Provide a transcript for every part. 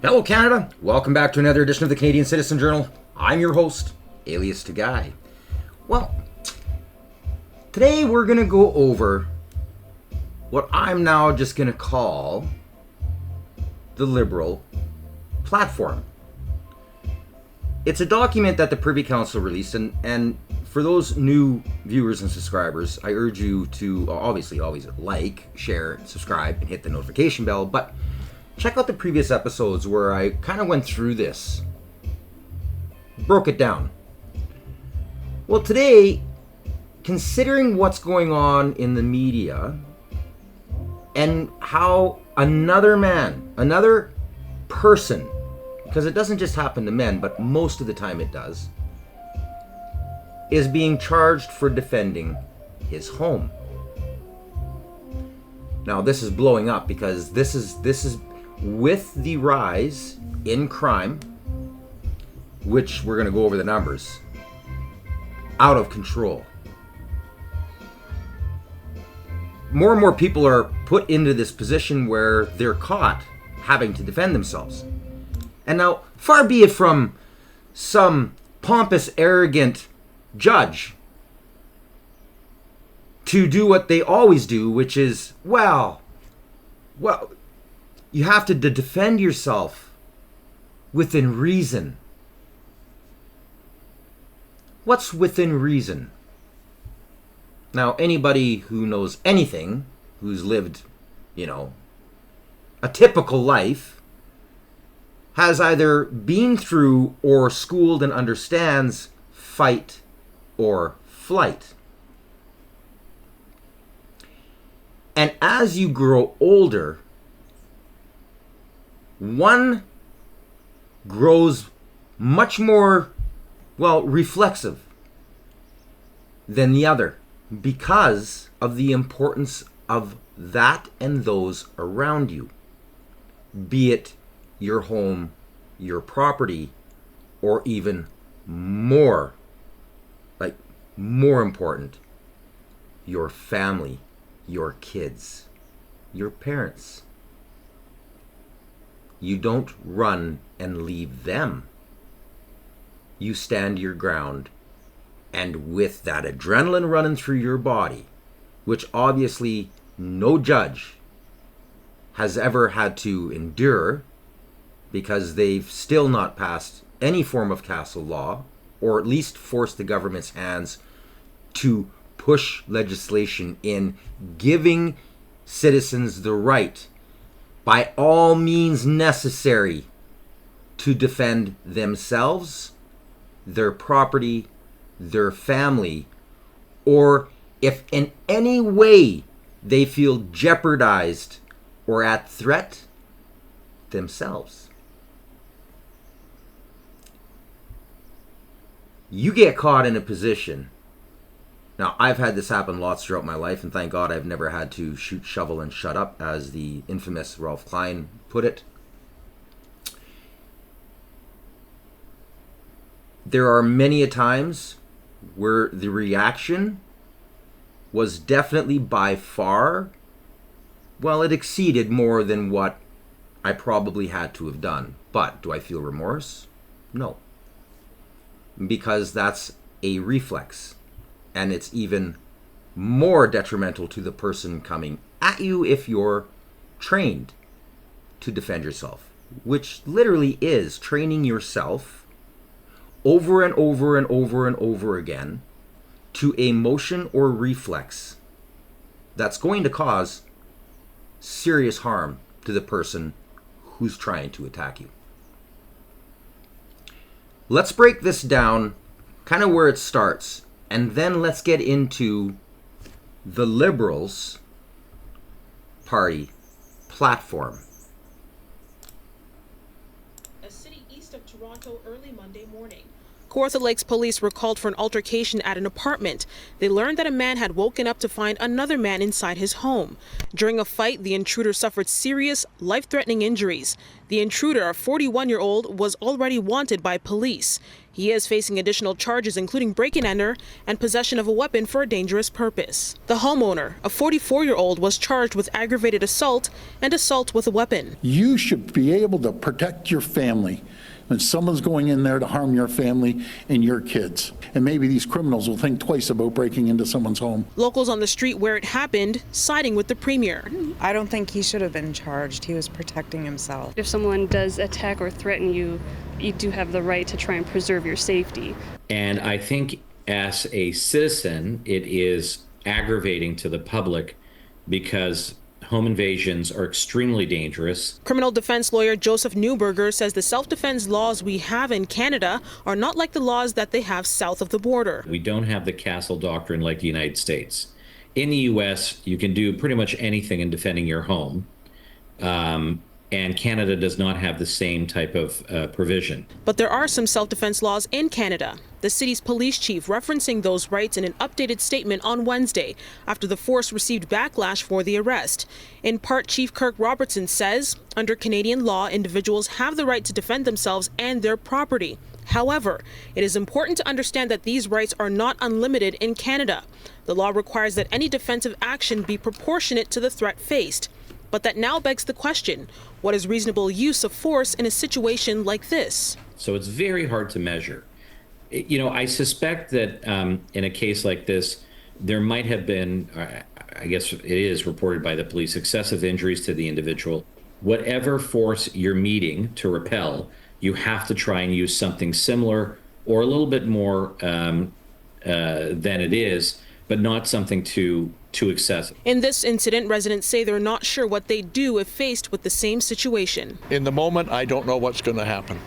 Hello, Canada. Welcome back to another edition of the Canadian Citizen Journal. I'm your host, Alias to Guy. Well, today we're going to go over what I'm now just going to call the Liberal platform. It's a document that the Privy Council released, and for those new viewers and subscribers, I urge you to obviously always like, share, subscribe, and hit the notification bell, but check out the previous episodes where I kind of went through this, broke it down. Well, today, considering what's going on in the media and how another man, another person, because it doesn't just happen to men, but most of the time it does, is being charged for defending his home. Now, this is blowing up because this is with the rise in crime, which we're going to go over the numbers, out of control. More and more people are put into this position where they're caught having to defend themselves. And now, far be it from some pompous, arrogant judge to do what they always do, which is, well, you have to defend yourself within reason. What's within reason? Now, anybody who knows anything, who's lived, a typical life, has either been through or schooled and understands fight or flight. And as you grow older, one grows much more, reflexive than the other because of the importance of that and those around you, be it your home, your property, or even more important, your family, your kids, your parents. You don't run and leave them. You stand your ground, and with that adrenaline running through your body, which obviously no judge has ever had to endure because they've still not passed any form of castle law, or at least forced the government's hands to push legislation in giving citizens the right by all means necessary to defend themselves, their property, their family, or if in any way they feel jeopardized or at threat, themselves. You get caught in a position. Now, I've had this happen lots throughout my life, and thank God I've never had to shoot, shovel, and shut up, as the infamous Ralph Klein put it. There are many a times where the reaction was definitely by far, it exceeded more than what I probably had to have done. But do I feel remorse? No. Because that's a reflex. And it's even more detrimental to the person coming at you if you're trained to defend yourself, which literally is training yourself over and over and over and over again to a motion or reflex that's going to cause serious harm to the person who's trying to attack you. Let's break this down kind of where it starts. And then let's get into the Liberals Party platform. A city east of Toronto early Monday morning. Kawartha Lakes police were called for an altercation at an apartment. They learned that a man had woken up to find another man inside his home. During a fight, the intruder suffered serious, life-threatening injuries. The intruder, a 41-year-old, was already wanted by police. He He is facing additional charges, including break-and-enter and possession of a weapon for a dangerous purpose. The homeowner, a 44-year-old, was charged with aggravated assault and assault with a weapon. You should be able to protect your family when someone's going in there to harm your family and your kids. And maybe these criminals will think twice about breaking into someone's home. Locals on the street where it happened siding with the premier. I don't think he should have been charged. He was protecting himself. If someone does attack or threaten you, you do have the right to try and preserve your safety. And I think as a citizen, it is aggravating to the public because home invasions are extremely dangerous. Criminal defense lawyer Joseph Newberger says the self-defense laws we have in Canada are not like the laws that they have south of the border. We don't have the castle doctrine like the United States. In the U.S., you can do pretty much anything in defending your home. And Canada does not have the same type of provision. But there are some self-defense laws in Canada. The city's police chief referencing those rights in an updated statement on Wednesday after the force received backlash for the arrest. In part, Chief Kirk Robertson says, under Canadian law, individuals have the right to defend themselves and their property. However, it is important to understand that these rights are not unlimited in Canada. The law requires that any defensive action be proportionate to the threat faced. But that now begs the question, what is reasonable use of force in a situation like this? So it's very hard to measure. You know, I suspect that in a case like this, there might have been, I guess it is reported by the police, excessive injuries to the individual. Whatever force you're meeting to repel, you have to try and use something similar or a little bit more than it is, but not something too excessive. In this incident, residents say they're not sure what they'd do if faced with the same situation. In the moment, I don't know what's going to happen.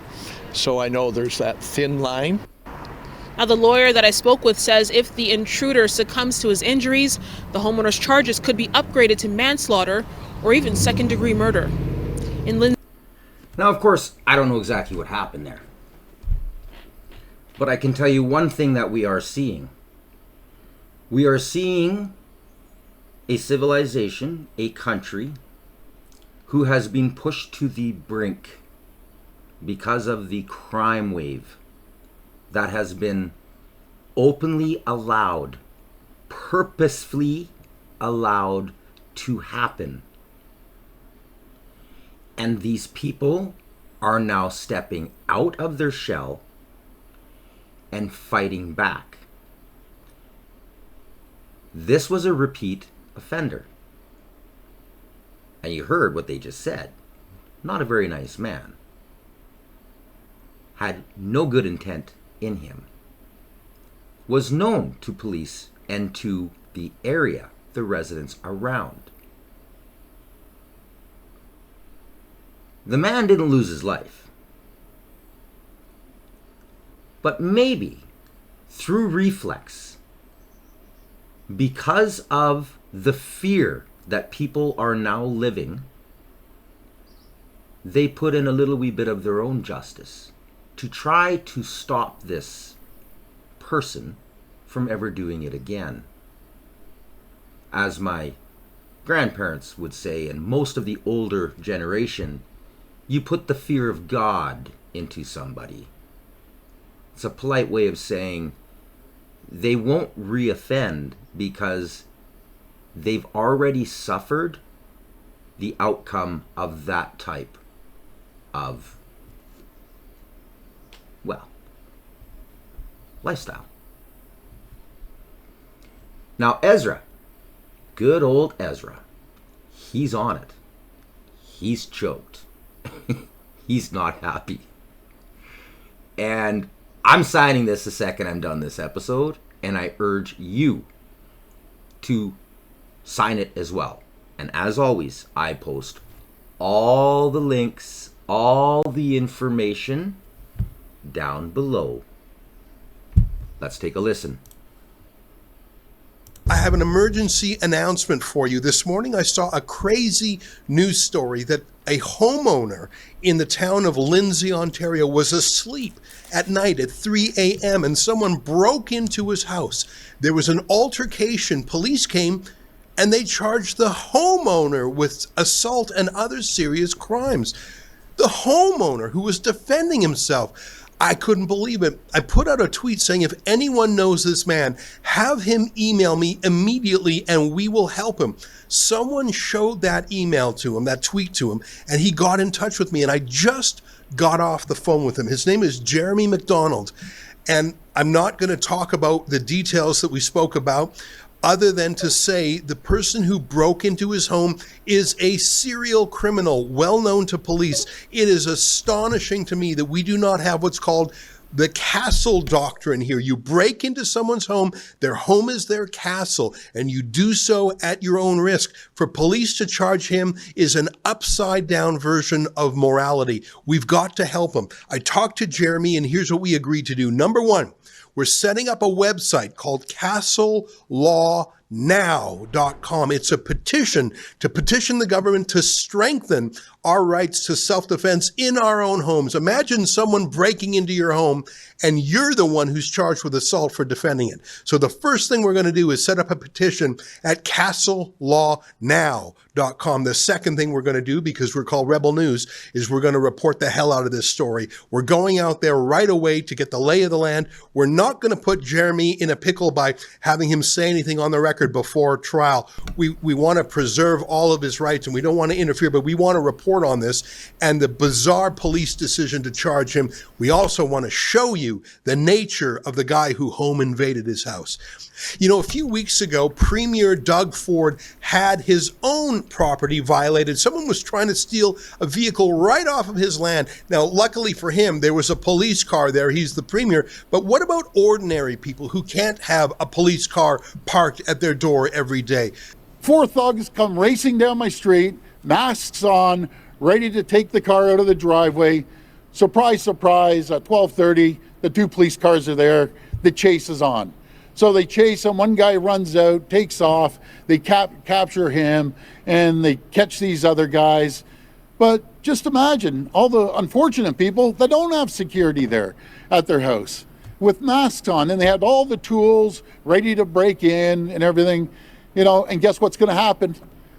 So I know there's that thin line. Now, the lawyer that I spoke with says if the intruder succumbs to his injuries, the homeowner's charges could be upgraded to manslaughter or even second-degree murder. Now, of course, I don't know exactly what happened there. But I can tell you one thing that we are seeing. We are seeing a civilization, a country, who has been pushed to the brink because of the crime wave that has been openly allowed, purposefully allowed to happen. And these people are now stepping out of their shell and fighting back. This was a repeat offender. And you heard what they just said. Not a very nice man. Had no good intent in him. Was known to police and to the area, the residents around. The man didn't lose his life. But maybe through reflex, because of the fear that people are now living, they put in a little wee bit of their own justice to try to stop this person from ever doing it again. As my grandparents would say, and most of the older generation, you put the fear of God into somebody. It's a polite way of saying they won't reoffend because they've already suffered the outcome of that type of, well, lifestyle. Now Ezra, good old Ezra, he's on it. He's choked. He's not happy. And I'm signing this the second I'm done this episode, and I urge you to sign it as well. And as always, I post all the links, all the information down below. Let's take a listen. I have an emergency announcement for you. This morning I saw a crazy news story that a homeowner in the town of Lindsay, Ontario was asleep at night at 3 a.m. and someone broke into his house. There was an altercation. Police came and they charged the homeowner with assault and other serious crimes. The homeowner who was defending himself. I couldn't believe it. I put out a tweet saying, if anyone knows this man, have him email me immediately and we will help him. Someone showed that email to him, that tweet to him, and he got in touch with me, and I just got off the phone with him. His name is Jeremy McDonald, and I'm not going to talk about the details that we spoke about, other than to say the person who broke into his home is a serial criminal, well known to police. It is astonishing to me that we do not have what's called the castle doctrine here. You break into someone's home, their home is their castle, and you do so at your own risk. For police to charge him is an upside down version of morality. We've got to help him. I talked to Jeremy, and here's what we agreed to do. Number one, we're setting up a website called CastleLawNow.com. It's a petition to petition the government to strengthen our rights to self-defense in our own homes. Imagine someone breaking into your home and you're the one who's charged with assault for defending it. So the first thing we're going to do is set up a petition at CastleLawNow.com. The second thing we're going to do, because we're called Rebel News, is we're going to report the hell out of this story. We're going out there right away to get the lay of the land. We're not going to put Jeremy in a pickle by having him say anything on the record before trial. We want to preserve all of his rights, and we don't want to interfere, but we want to report on this and the bizarre police decision to charge him. We also want to show you the nature of the guy who home invaded his house. You know, a few weeks ago, Premier Doug Ford had his own property violated. Someone was trying to steal a vehicle right off of his land. Now, luckily for him, there was a police car there. He's the premier. But what about ordinary people who can't have a police car parked at their door every day? 4 thugs come racing down my street, masks on, ready to take the car out of the driveway. Surprise, surprise, at 12:30, the 2 police cars are there. The chase is on. So they chase him. One guy runs out, takes off. They capture him, and they catch these other guys. But just imagine all the unfortunate people that don't have security there at their house with masks on, and they had all the tools ready to break in and everything, you know, and guess what's going to happen?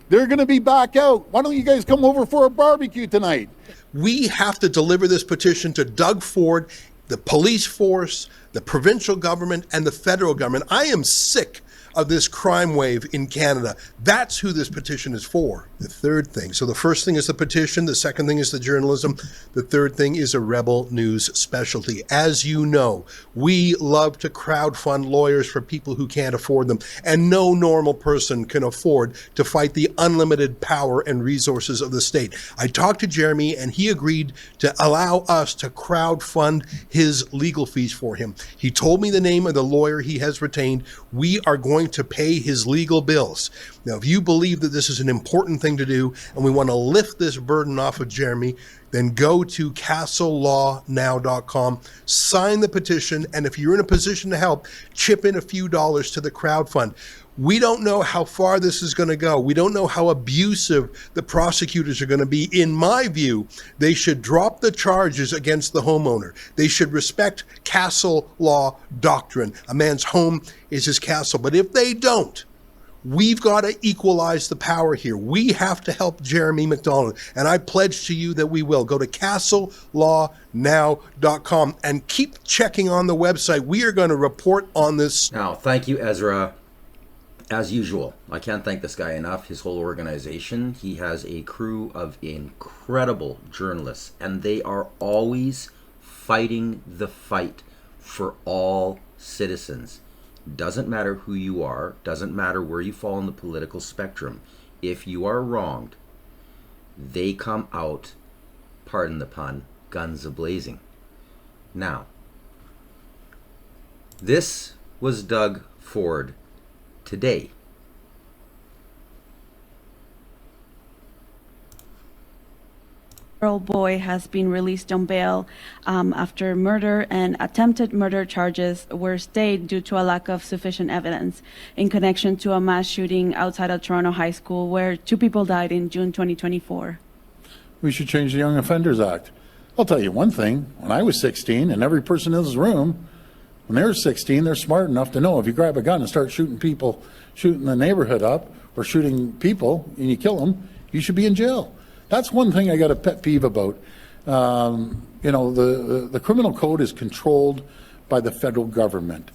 They're going to be back out. Why don't you guys come over for a barbecue tonight? We have to deliver this petition to Doug Ford, the police force, the provincial government, and the federal government. I am sick of this crime wave in Canada. That's who this petition is for. The third thing. So the first thing is the petition. The second thing is the journalism. The third thing is a Rebel News specialty. As you know, we love to crowdfund lawyers for people who can't afford them. And no normal person can afford to fight the unlimited power and resources of the state. I talked to Jeremy, and he agreed to allow us to crowdfund his legal fees for him. He told me the name of the lawyer he has retained. We are going to pay his legal bills. Now, if you believe that this is an important thing to do and we want to lift this burden off of Jeremy, then go to CastleLawNow.com, sign the petition, and if you're in a position to help, chip in a few dollars to the crowdfund. We don't know how far this is going to go. We don't know how abusive the prosecutors are going to be. In my view, they should drop the charges against the homeowner. They should respect castle law doctrine. A man's home is his castle. But if they don't, we've got to equalize the power here. We have to help Jeremy McDonald, and I pledge to you that we will. Go to CastleLawNow.com and keep checking on the website. We are going to report on this. Now, thank you, Ezra. As usual, I can't thank this guy enough, his whole organization. He has a crew of incredible journalists, and they are always fighting the fight for all citizens. Doesn't matter who you are, doesn't matter where you fall on the political spectrum. If you are wronged, they come out, pardon the pun, guns a-blazing. Now, this was Doug Ford today. Boy has been released on bail after murder and attempted murder charges were stayed due to a lack of sufficient evidence in connection to a mass shooting outside of Toronto High School where 2 people died in June 2024. We should change the Young Offenders Act. I'll tell you one thing. When I was 16, and every person in this room, when they're 16, they're smart enough to know if you grab a gun and start shooting people, shooting the neighborhood up, or shooting people, and you kill them, you should be in jail. That's one thing I got a pet peeve about. You know, the criminal code is controlled by the federal government.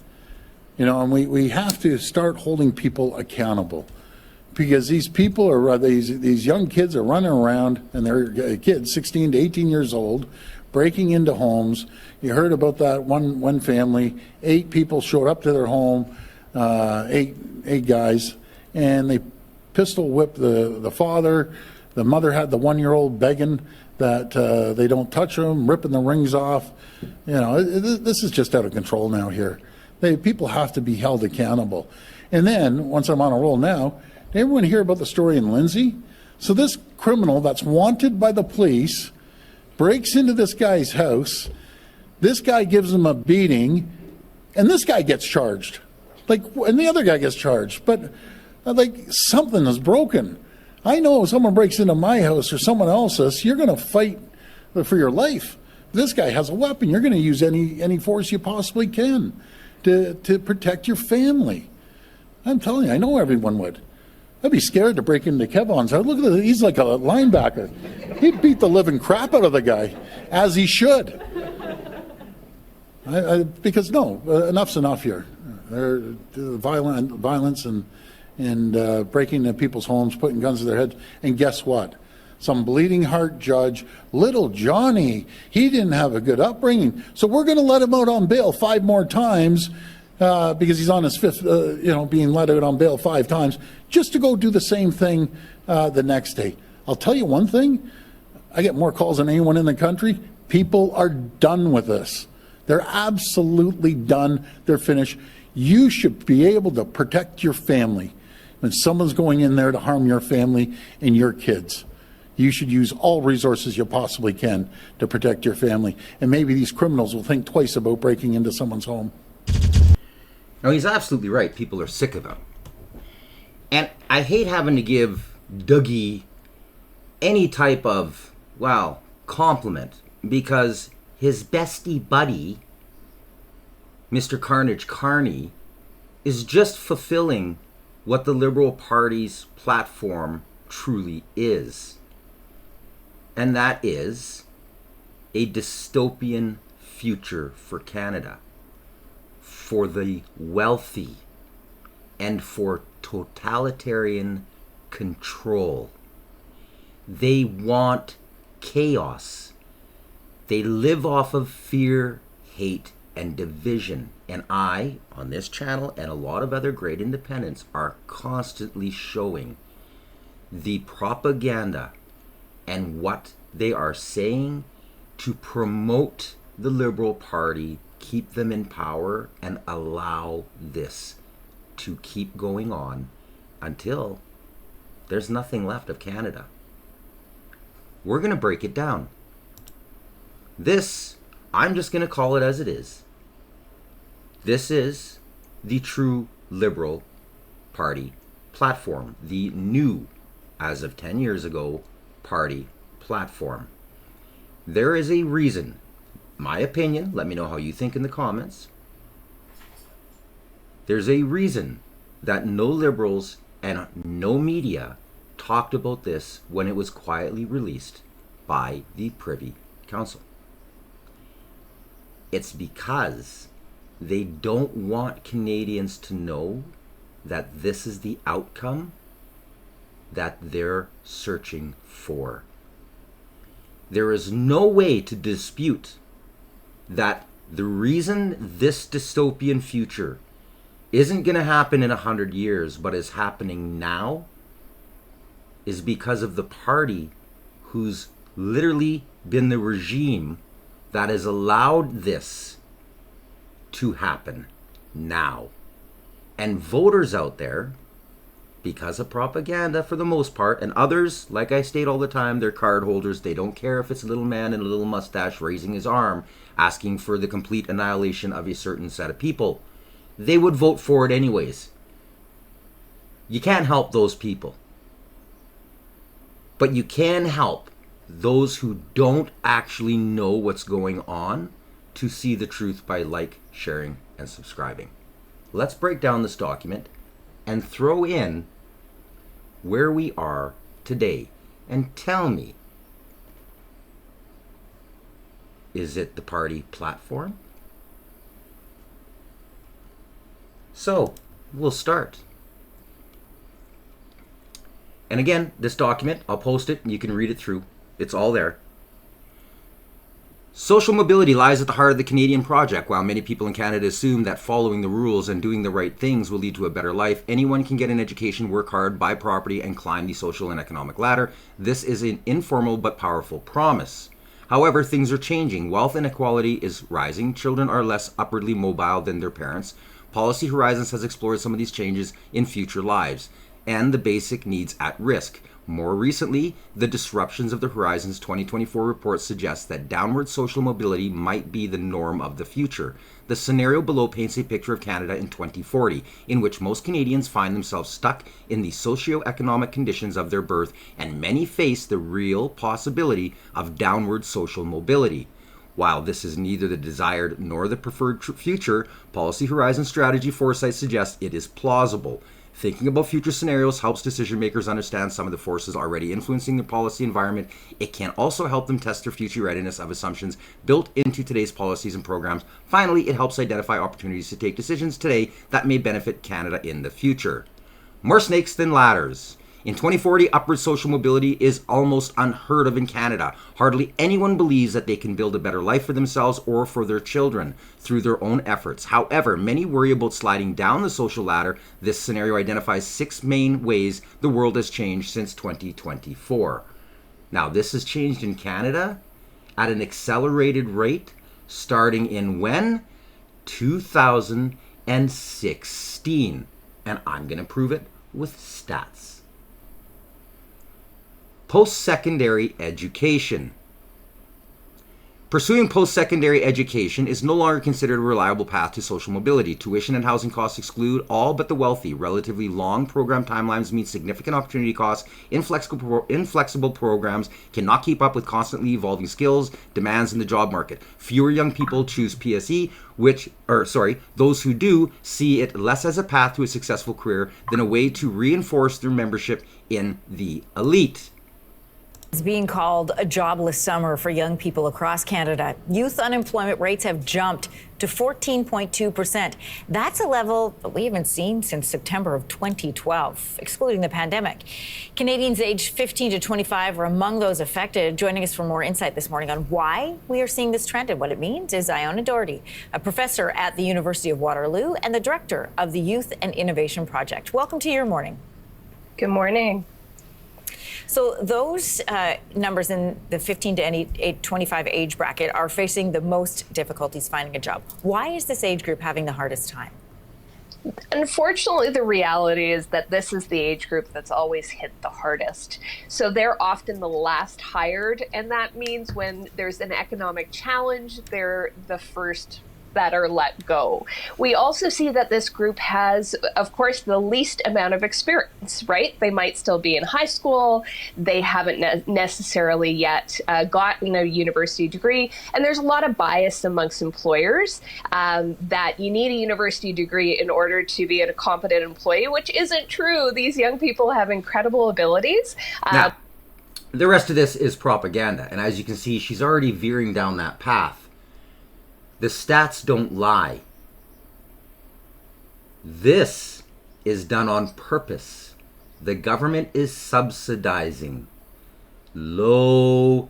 You know, and we have to start holding people accountable, because these people are, these young kids are running around, and they're kids 16 to 18 years old, breaking into homes. You heard about that one family, 8 people showed up to their home, eight guys, and they pistol whipped the father. The mother had the 1-year-old begging that they don't touch them, ripping the rings off. You know, this is just out of control now here. People have to be held accountable. And then, once I'm on a roll now, did everyone hear about the story in Lindsay? So this criminal that's wanted by the police breaks into this guy's house. This guy gives him a beating, and this guy gets charged. And the other guy gets charged. But, something is broken. I know if someone breaks into my house or someone else's, you're going to fight for your life. This guy has a weapon. You're going to use any force you possibly can to protect your family. I'm telling you, I know everyone would. I'd be scared to break into Kevon's house. Look at this. He's like a linebacker. He'd beat the living crap out of the guy, as he should. Because enough's enough here. Violence and breaking into people's homes, putting guns to their heads. And guess what? Some bleeding heart judge, little Johnny, he didn't have a good upbringing. So we're going to let him out on bail 5 more times because he's on his 5th, being let out on bail 5 times, just to go do the same thing the next day. I'll tell you one thing. I get more calls than anyone in the country. People are done with this. They're absolutely done. They're finished. You should be able to protect your family. When someone's going in there to harm your family and your kids, you should use all resources you possibly can to protect your family. And maybe these criminals will think twice about breaking into someone's home. No, he's absolutely right. People are sick of him. And I hate having to give Dougie any type of, compliment, because his bestie buddy, Mr. Carnage Carney, is just fulfilling what the Liberal Party's platform truly is. And that is a dystopian future for Canada, for the wealthy, and for totalitarian control. They want chaos. They live off of fear, hate, and division. And I, on this channel, and a lot of other great independents, are constantly showing the propaganda and what they are saying to promote the Liberal Party, keep them in power, and allow this to keep going on until there's nothing left of Canada. We're going to break it down. This, I'm just going to call it as it is. This is the true Liberal Party platform, the new, as of 10 years ago, party platform. There is a reason, my opinion, let me know how you think in the comments. There's a reason that no Liberals and no media talked about this when it was quietly released by the Privy Council. It's because they don't want Canadians to know that this is the outcome that they're searching for. There is no way to dispute that the reason this dystopian future isn't going to happen in 100 years, but is happening now, is because of the party who's literally been the regime that has allowed this to happen now. And voters out there, because of propaganda for the most part, and others, like I state all the time, they're card holders. They don't care if it's a little man in a little mustache raising his arm, asking for the complete annihilation of a certain set of people. They would vote for it anyways. You can't help those people. But you can help those who don't actually know what's going on to see the truth by sharing, and subscribing. Let's break down this document and throw in where we are today. And tell me, Is it the party platform? So, we'll start. And again, this document, I'll post it and you can read it through. It's all there. Social mobility lies at the heart of the Canadian project. While many people in Canada assume that following the rules and doing the right things will lead to a better life, anyone can get an education, work hard, buy property, and climb the social and economic ladder. This is an informal but powerful promise. However, things are changing. Wealth inequality is rising. Children are less upwardly mobile than their parents. Policy Horizons has explored some of these changes in future lives and the basic needs at risk. More recently, the disruptions of the Horizons 2024 report suggests that downward social mobility might be the norm of the future. The scenario below paints a picture of Canada in 2040, in which most Canadians find themselves stuck in the socio-economic conditions of their birth, and many face the real possibility of downward social mobility. While this is neither the desired nor the preferred future, Policy Horizon Strategy Foresight suggests it is plausible. Thinking about future scenarios helps decision makers understand some of the forces already influencing their policy environment. It can also help them test their future readiness of assumptions built into today's policies and programs. Finally, it helps identify opportunities to take decisions today that may benefit Canada in the future. More snakes than ladders. In 2040, upward social mobility is almost unheard of in Canada. Hardly anyone believes that they can build a better life for themselves or for their children through their own efforts. However, many worry about sliding down the social ladder. This scenario identifies 6 main ways the world has changed since 2024. Now, this has changed in Canada at an accelerated rate starting in when? 2016. And I'm going to prove it with stats. Post-secondary education. Pursuing post-secondary education is no longer considered a reliable path to social mobility. Tuition and housing costs exclude all but the wealthy. Relatively long program timelines mean significant opportunity costs. Inflexible programs cannot keep up with constantly evolving skills, demands in the job market. Fewer young people choose PSE, those who do see it less as a path to a successful career than a way to reinforce their membership in the elite. It's being called a jobless summer for young people across Canada. Youth unemployment rates have jumped to 14.2%. That's a level that we haven't seen since September of 2012, excluding the pandemic. Canadians aged 15 to 25 are among those affected. Joining us for more insight this morning on why we are seeing this trend and what it means is Iona Doherty, a professor at the University of Waterloo and the director of the Youth and Innovation Project. Welcome to Your Morning. Good morning. So those numbers in the 15 to 25 age bracket are facing the most difficulties finding a job. Why is this age group having the hardest time? Unfortunately, the reality is that this is the age group that's always hit the hardest. So they're often the last hired, and that means when there's an economic challenge, they're the first that are let go. We also see that this group has, of course, the least amount of experience, right? They might still be in high school. They haven't necessarily yet gotten a university degree. And there's a lot of bias amongst employers that you need a university degree in order to be a competent employee, which isn't true. These young people have incredible abilities. Now, the rest of this is propaganda. And as you can see, she's already veering down that path. The stats don't lie. This is done on purpose. The government is subsidizing low-paid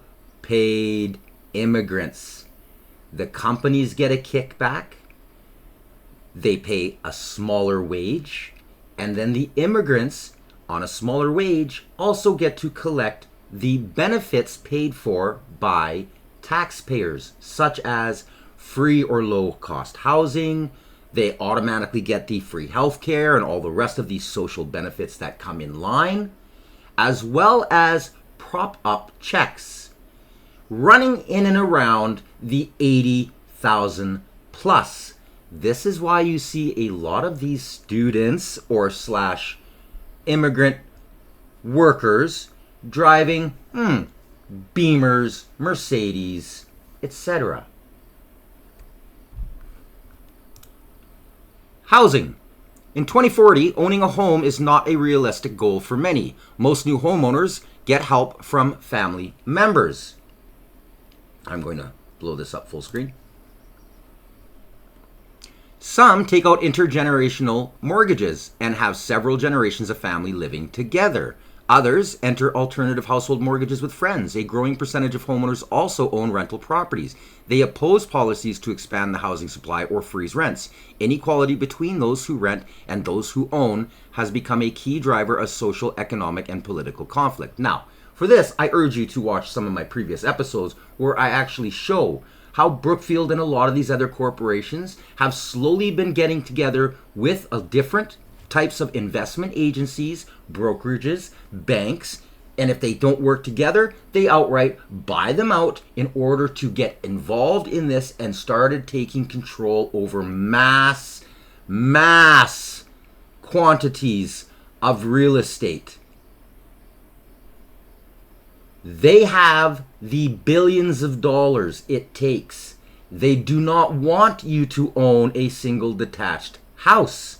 immigrants. The companies get a kickback. They pay a smaller wage. And then the immigrants on a smaller wage also get to collect the benefits paid for by taxpayers, such as free or low-cost housing. They automatically get the free health care and all the rest of these social benefits that come in line, as well as prop-up checks, running in and around the 80,000 plus. This is why you see a lot of these students or slash immigrant workers driving Beamers, Mercedes, etc. Housing. In 2040, owning a home is not a realistic goal for many. Most new homeowners get help from family members. I'm going to blow this up full screen. Some take out intergenerational mortgages and have several generations of family living together. Others enter alternative household mortgages with friends. A growing percentage of homeowners also own rental properties. They oppose policies to expand the housing supply or freeze rents. Inequality between those who rent and those who own has become a key driver of social, economic, and political conflict. Now, for this, I urge you to watch some of my previous episodes where I actually show how Brookfield and a lot of these other corporations have slowly been getting together with different types of investment agencies, brokerages, banks, and if they don't work together, they outright buy them out in order to get involved in this and started taking control over mass quantities of real estate. They have the billions of dollars it takes. They do not want you to own a single detached house.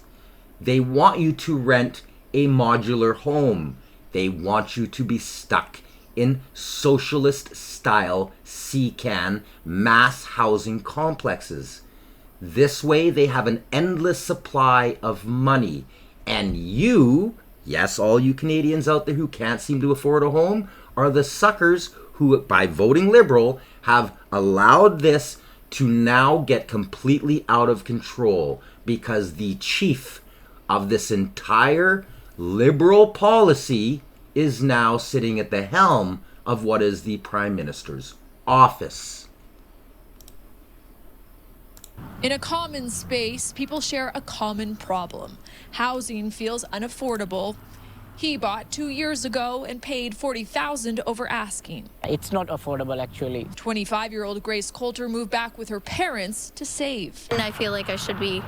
They want you to rent a modular home. They want you to be stuck in socialist-style CCAN mass housing complexes. This way, they have an endless supply of money. And you, yes, all you Canadians out there who can't seem to afford a home, are the suckers who, by voting Liberal, have allowed this to now get completely out of control because the chief of this entire Liberal policy is now sitting at the helm of what is the Prime Minister's office. In a common space, people share a common problem. Housing feels unaffordable. He bought 2 years ago and paid $40,000 over asking. It's not affordable, actually. 25-year-old Grace Coulter moved back with her parents to save. And I feel like I should be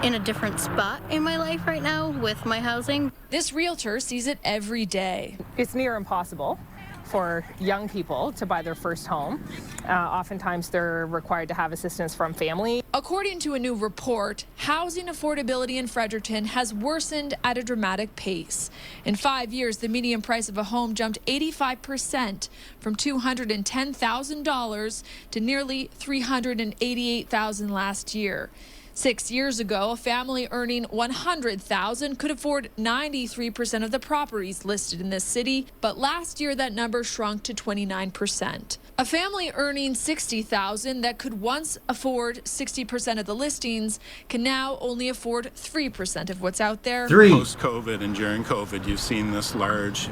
in a different spot in my life right now with my housing. This realtor sees it every day. It's near impossible for young people to buy their first home. Oftentimes they're required to have assistance from family. According to a new report, housing affordability in Fredericton has worsened at a dramatic pace. In 5 years, the median price of a home jumped 85% from $210,000 to nearly $388,000 last year. 6 years ago, a family earning $100,000 could afford 93% of the properties listed in this city, but last year that number shrunk to 29%. A family earning $60,000 that could once afford 60% of the listings can now only afford 3% of what's out there. Post-COVID and during COVID, you've seen this large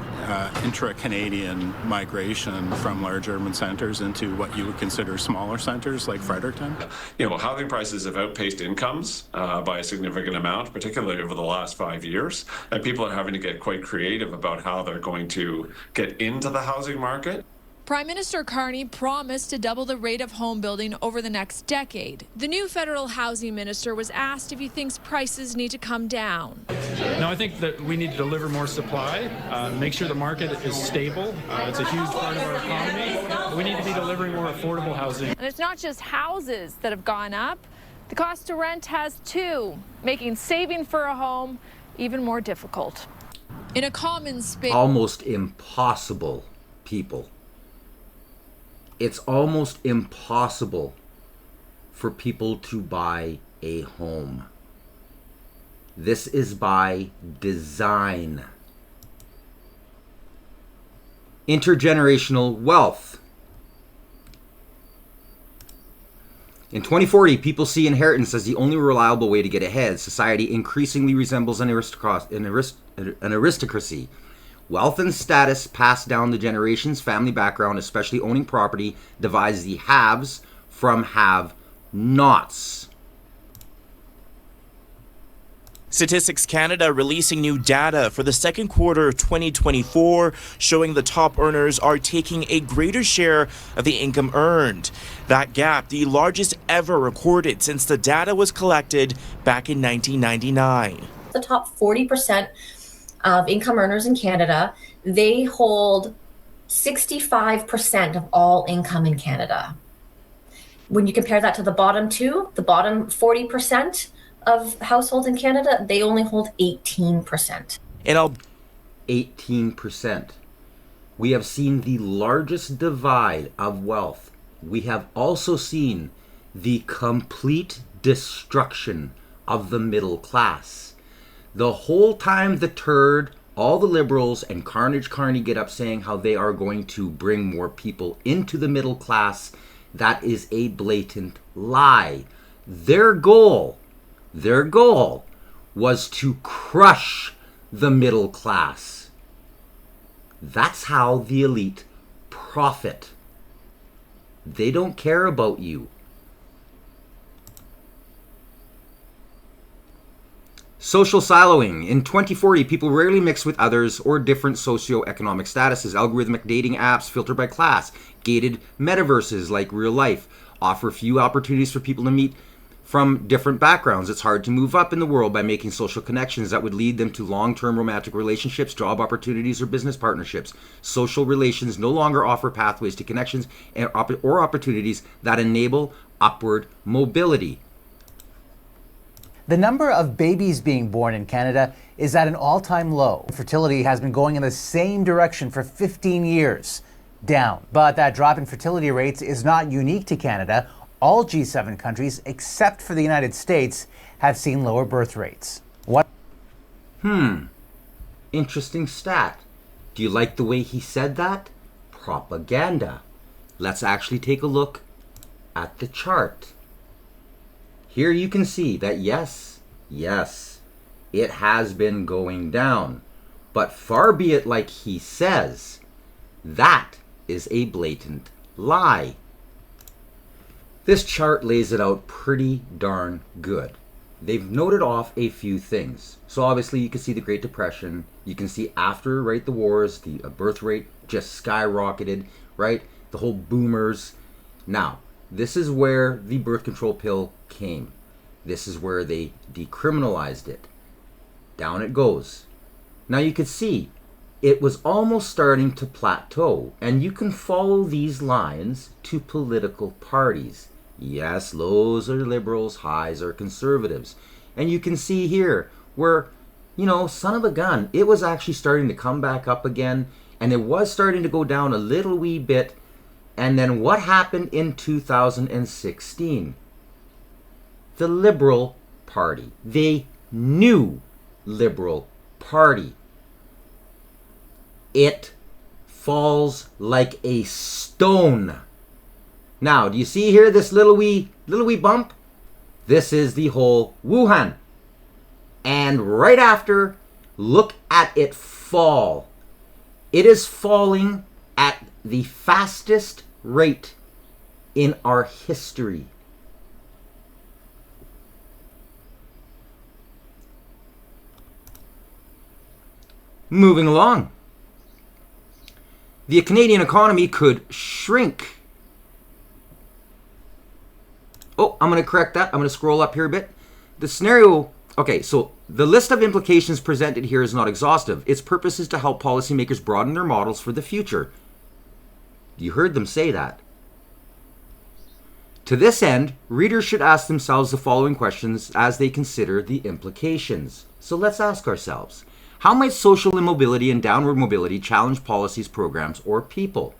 intra-Canadian migration from large urban centres into what you would consider smaller centres like Fredericton. You know, housing prices have outpaced incomes by a significant amount, particularly over the last 5 years. And people are having to get quite creative about how they're going to get into the housing market. Prime Minister Carney promised to double the rate of home building over the next decade. The new federal housing minister was asked if he thinks prices need to come down. No, I think that we need to deliver more supply, make sure the market is stable. It's a huge part of our economy. We need to be delivering more affordable housing. And it's not just houses that have gone up. The cost to rent has too, making saving for a home even more difficult. In a common space. Almost impossible, people. It's almost impossible for people to buy a home. This is by design. Intergenerational wealth. In 2040, people see inheritance as the only reliable way to get ahead. Society increasingly resembles an aristocracy. Wealth and status passed down the generations, family background, especially owning property, divides the haves from have-nots. Statistics Canada releasing new data for the second quarter of 2024, showing the top earners are taking a greater share of the income earned. That gap, the largest ever recorded since the data was collected back in 1999. The top 40% of income earners in Canada, they hold 65% of all income in Canada. When you compare that to the bottom 40% of households in Canada, they only hold 18%. And 18%. We have seen the largest divide of wealth we have also seen the complete destruction of the middle class. The whole time the turd, all the liberals, and Carnage Carney get up saying how they are going to bring more people into the middle class, that is a blatant lie. Their goal was to crush the middle class. That's how the elite profit. They don't care about you. Social siloing. In 2040, people rarely mix with others or different socioeconomic statuses. Algorithmic dating apps filter by class. Gated metaverses like real life offer few opportunities for people to meet from different backgrounds. It's hard to move up in the world by making social connections that would lead them to long-term romantic relationships, job opportunities, or business partnerships. Social relations no longer offer pathways to connections or opportunities that enable upward mobility. The number of babies being born in Canada is at an all-time low. Fertility has been going in the same direction for 15 years, down. But that drop in fertility rates is not unique to Canada. All G7 countries, except for the United States, have seen lower birth rates. Interesting stat. Do you like the way he said that? Propaganda. Let's actually take a look at the chart. Here you can see that yes, it has been going down. But far be it like he says, that is a blatant lie. This chart lays it out pretty darn good. They've noted off a few things. So obviously you can see the Great Depression. You can see after, right, the wars, the birth rate just skyrocketed, right? The whole boomers. Now, this is where the birth control pill came. This is where they decriminalized it. Down it goes. Now you can see it was almost starting to plateau, and you can follow these lines to political parties. Yes, lows are liberals, highs are conservatives. And you can see here where, son of a gun, it was actually starting to come back up again, and it was starting to go down a little wee bit. And then what happened in 2016? The Liberal Party, the new Liberal Party, it falls like a stone. Now, do you see here this little wee bump? This is the whole Wuhan. And right after, look at it fall. It is falling at the fastest rate in our history. Moving along. The Canadian economy could shrink. Oh, I'm going to correct that. I'm going to scroll up here a bit. The scenario, okay, so the list of implications presented here is not exhaustive. Its purpose is to help policymakers broaden their models for the future. You heard them say that. To this end, readers should ask themselves the following questions as they consider the implications. So let's ask ourselves, how might social immobility and downward mobility challenge policies, programs, or people?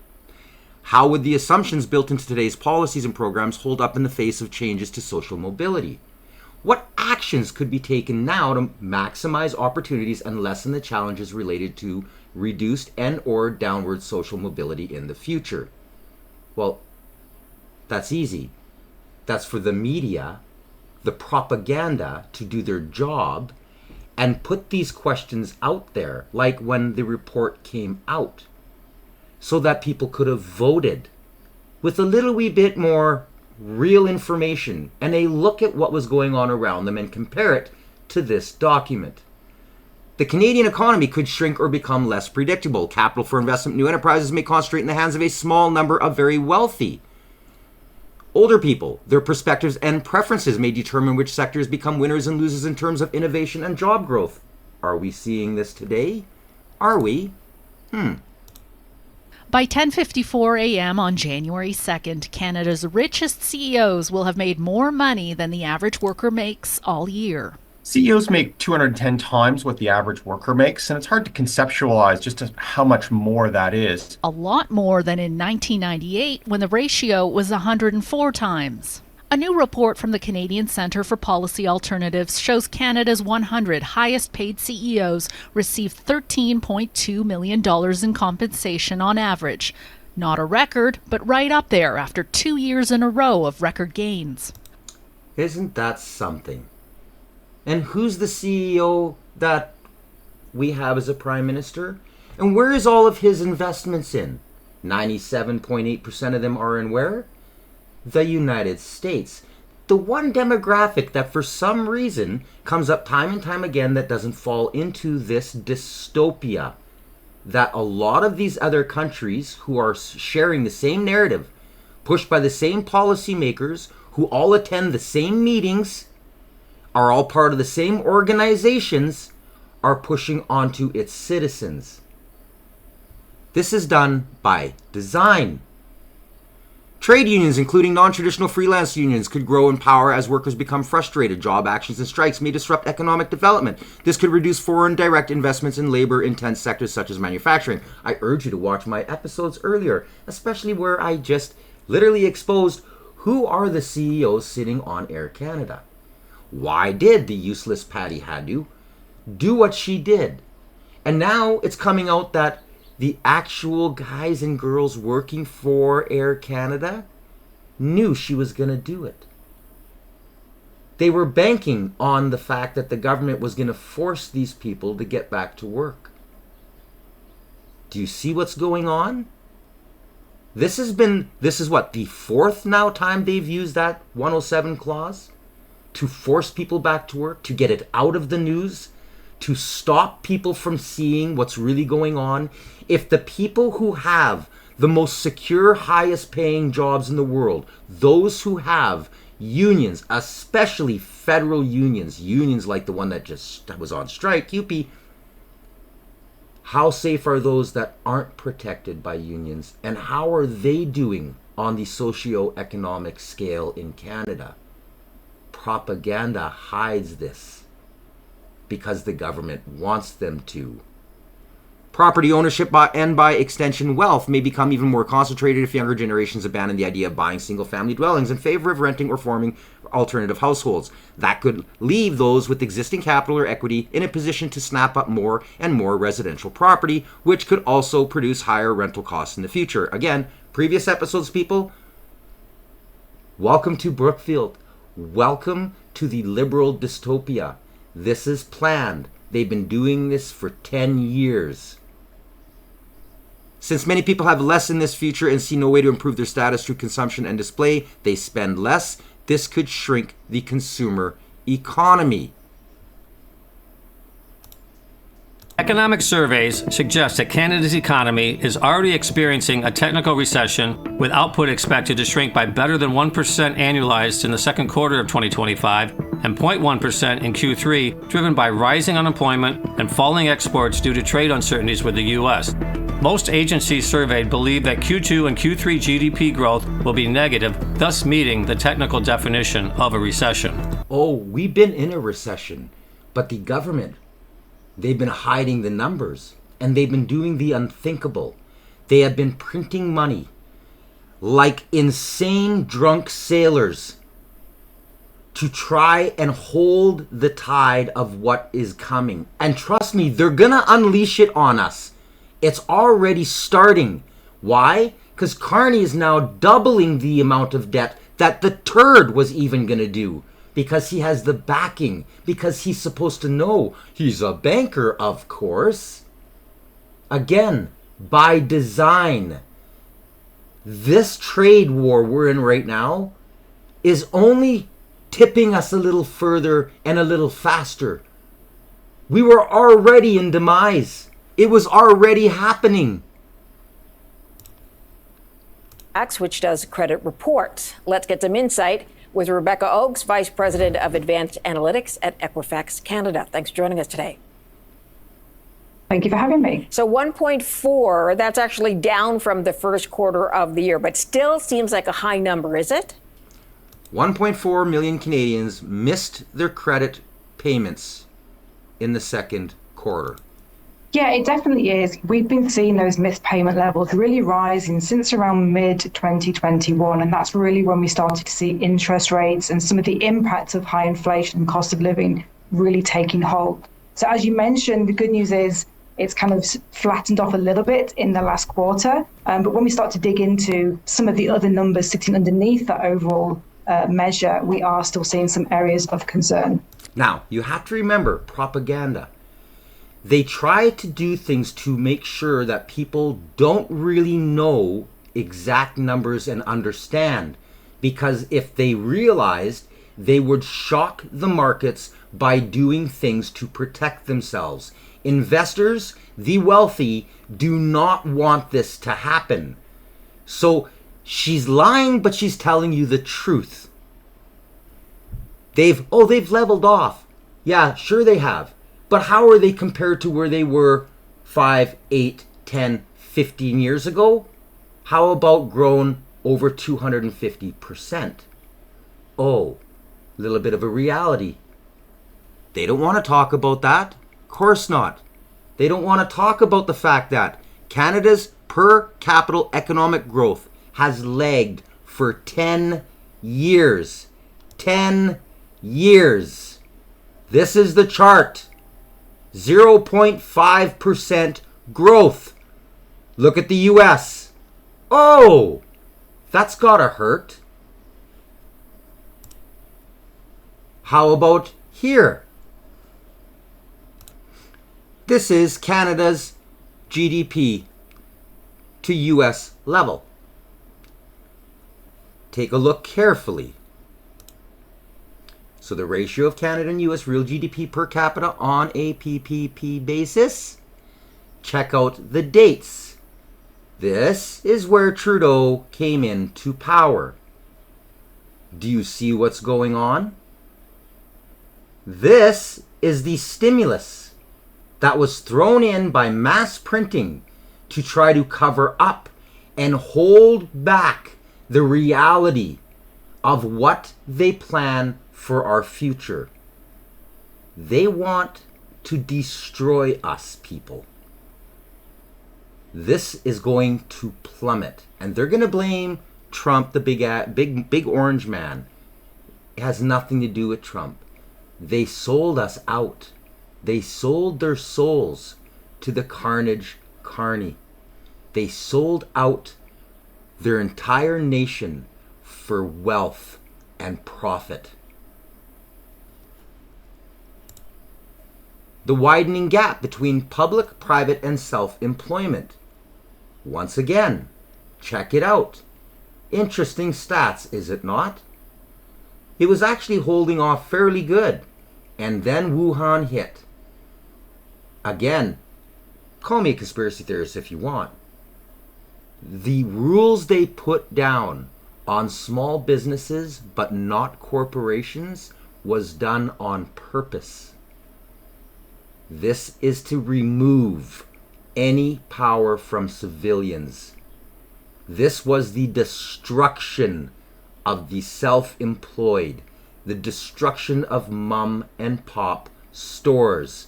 How would the assumptions built into today's policies and programs hold up in the face of changes to social mobility? What actions could be taken now to maximize opportunities and lessen the challenges related to reduced and or downward social mobility in the future? Well, that's easy. That's for the media, the propaganda to do their job and put these questions out there, like when the report came out, so that people could have voted with a little wee bit more real information and a look at what was going on around them and compare it to this document. The Canadian economy could shrink or become less predictable. Capital for investment, new enterprises may concentrate in the hands of a small number of very wealthy. Older people, their perspectives and preferences may determine which sectors become winners and losers in terms of innovation and job growth. Are we seeing this today? Are we? By 10:54 a.m. on January 2nd, Canada's richest CEOs will have made more money than the average worker makes all year. CEOs make 210 times what the average worker makes, and it's hard to conceptualize just how much more that is. A lot more than in 1998 when the ratio was 104 times. A new report from the Canadian Centre for Policy Alternatives shows Canada's 100 highest paid CEOs received $13.2 million in compensation on average. Not a record, but right up there after 2 years in a row of record gains. Isn't that something? And who's the CEO that we have as a prime minister? And where is all of his investments in? 97.8% of them are in where? The United States. The one demographic that for some reason comes up time and time again that doesn't fall into this dystopia. That a lot of these other countries who are sharing the same narrative, pushed by the same policymakers, who all attend the same meetings, are all part of the same organizations, are pushing onto its citizens. This is done by design. Trade unions, including non-traditional freelance unions, could grow in power as workers become frustrated. Job actions and strikes may disrupt economic development. This could reduce foreign direct investments in labor-intense sectors such as manufacturing. I urge you to watch my episodes earlier, especially where I just literally exposed who are the CEOs sitting on Air Canada. Why did the useless Patty Hadu do what she did? And now it's coming out that the actual guys and girls working for Air Canada knew she was going to do it. They were banking on the fact that the government was going to force these people to get back to work. Do you see what's going on? This is what, the fourth now time they've used that 107 clause? To force people back to work, to get it out of the news, to stop people from seeing what's really going on. If the people who have the most secure, highest paying jobs in the world, those who have unions, especially federal unions like the one that just was on strike, UP, how safe are those that aren't protected by unions? And how are they doing on the socio-economic scale in Canada? Propaganda hides this because the government wants them to. Property ownership and by extension wealth may become even more concentrated if younger generations abandon the idea of buying single-family dwellings in favor of renting or forming alternative households. That could leave those with existing capital or equity in a position to snap up more and more residential property, which could also produce higher rental costs in the future. Again, previous episodes, people, welcome to Brookfield. Welcome to the liberal dystopia. This is planned. They've been doing this for 10 years. Since many people have less in this future and see no way to improve their status through consumption and display, they spend less. This could shrink the consumer economy. Economic surveys suggest that Canada's economy is already experiencing a technical recession, with output expected to shrink by better than 1% annualized in the second quarter of 2025 and 0.1% in Q3, driven by rising unemployment and falling exports due to trade uncertainties with the U.S. Most agencies surveyed believe that Q2 and Q3 GDP growth will be negative, thus meeting the technical definition of a recession. Oh, we've been in a recession, but the government, they've been hiding the numbers, and they've been doing the unthinkable. They have been printing money like insane drunk sailors to try and hold the tide of what is coming. And trust me, they're gonna unleash it on us. It's already starting. Why? Because Carney is now doubling the amount of debt that the turd was even gonna do. Because he has the backing. Because he's supposed to know. He's a banker, of course. Again, by design. This trade war we're in right now is only tipping us a little further and a little faster. We were already in demise. It was already happening. Which does credit reports. Let's get some insight with Rebecca Oakes, Vice President of Advanced Analytics at Equifax Canada. Thanks for joining us today. Thank you for having me. So 1.4, that's actually down from the first quarter of the year, but still seems like a high number, is it? 1.4 million Canadians missed their credit payments in the second quarter? Yeah, it definitely is. We've been seeing those missed payment levels really rising since around mid-2021, and that's really when we started to see interest rates and some of the impacts of high inflation and cost of living really taking hold. So as you mentioned, the good news is it's kind of flattened off a little bit in the last quarter, but when we start to dig into some of the other numbers sitting underneath that overall measure, we are still seeing some areas of concern. Now, you have to remember propaganda. They try to do things to make sure that people don't really know exact numbers and understand, because if they realized, they would shock the markets by doing things to protect themselves. Investors, the wealthy, do not want this to happen. So she's lying, but she's telling you the truth. They've leveled off. Yeah, sure they have. But how are they compared to where they were 5, 8, 10, 15 years ago? How about grown over 250%? Oh, a little bit of a reality. They don't want to talk about that. Of course not. They don't want to talk about the fact that Canada's per capita economic growth has lagged for 10 years. 10 years. This is the chart. 0.5% growth. Look at the US. Oh, that's gotta hurt. How about here? This is Canada's GDP to US level. Take a look carefully. So the ratio of Canada and US real GDP per capita on a PPP basis. Check out the dates. This is where Trudeau came into power. Do you see what's going on? This is the stimulus that was thrown in by mass printing to try to cover up and hold back the reality of what they plan for our future. They want to destroy us, people. This is going to plummet, and they're going to blame Trump, the big orange man. It has nothing to do with Trump. They sold us out. They sold their souls to the carnage carney. They sold out their entire nation for wealth and profit. The widening gap between public, private, and self-employment. Once again, check it out. Interesting stats, is it not? It was actually holding off fairly good, and then Wuhan hit. Again, call me a conspiracy theorist if you want. The rules they put down on small businesses, but not corporations, was done on purpose. This is to remove any power from civilians. This was the destruction of the self-employed, the destruction of mom and pop stores,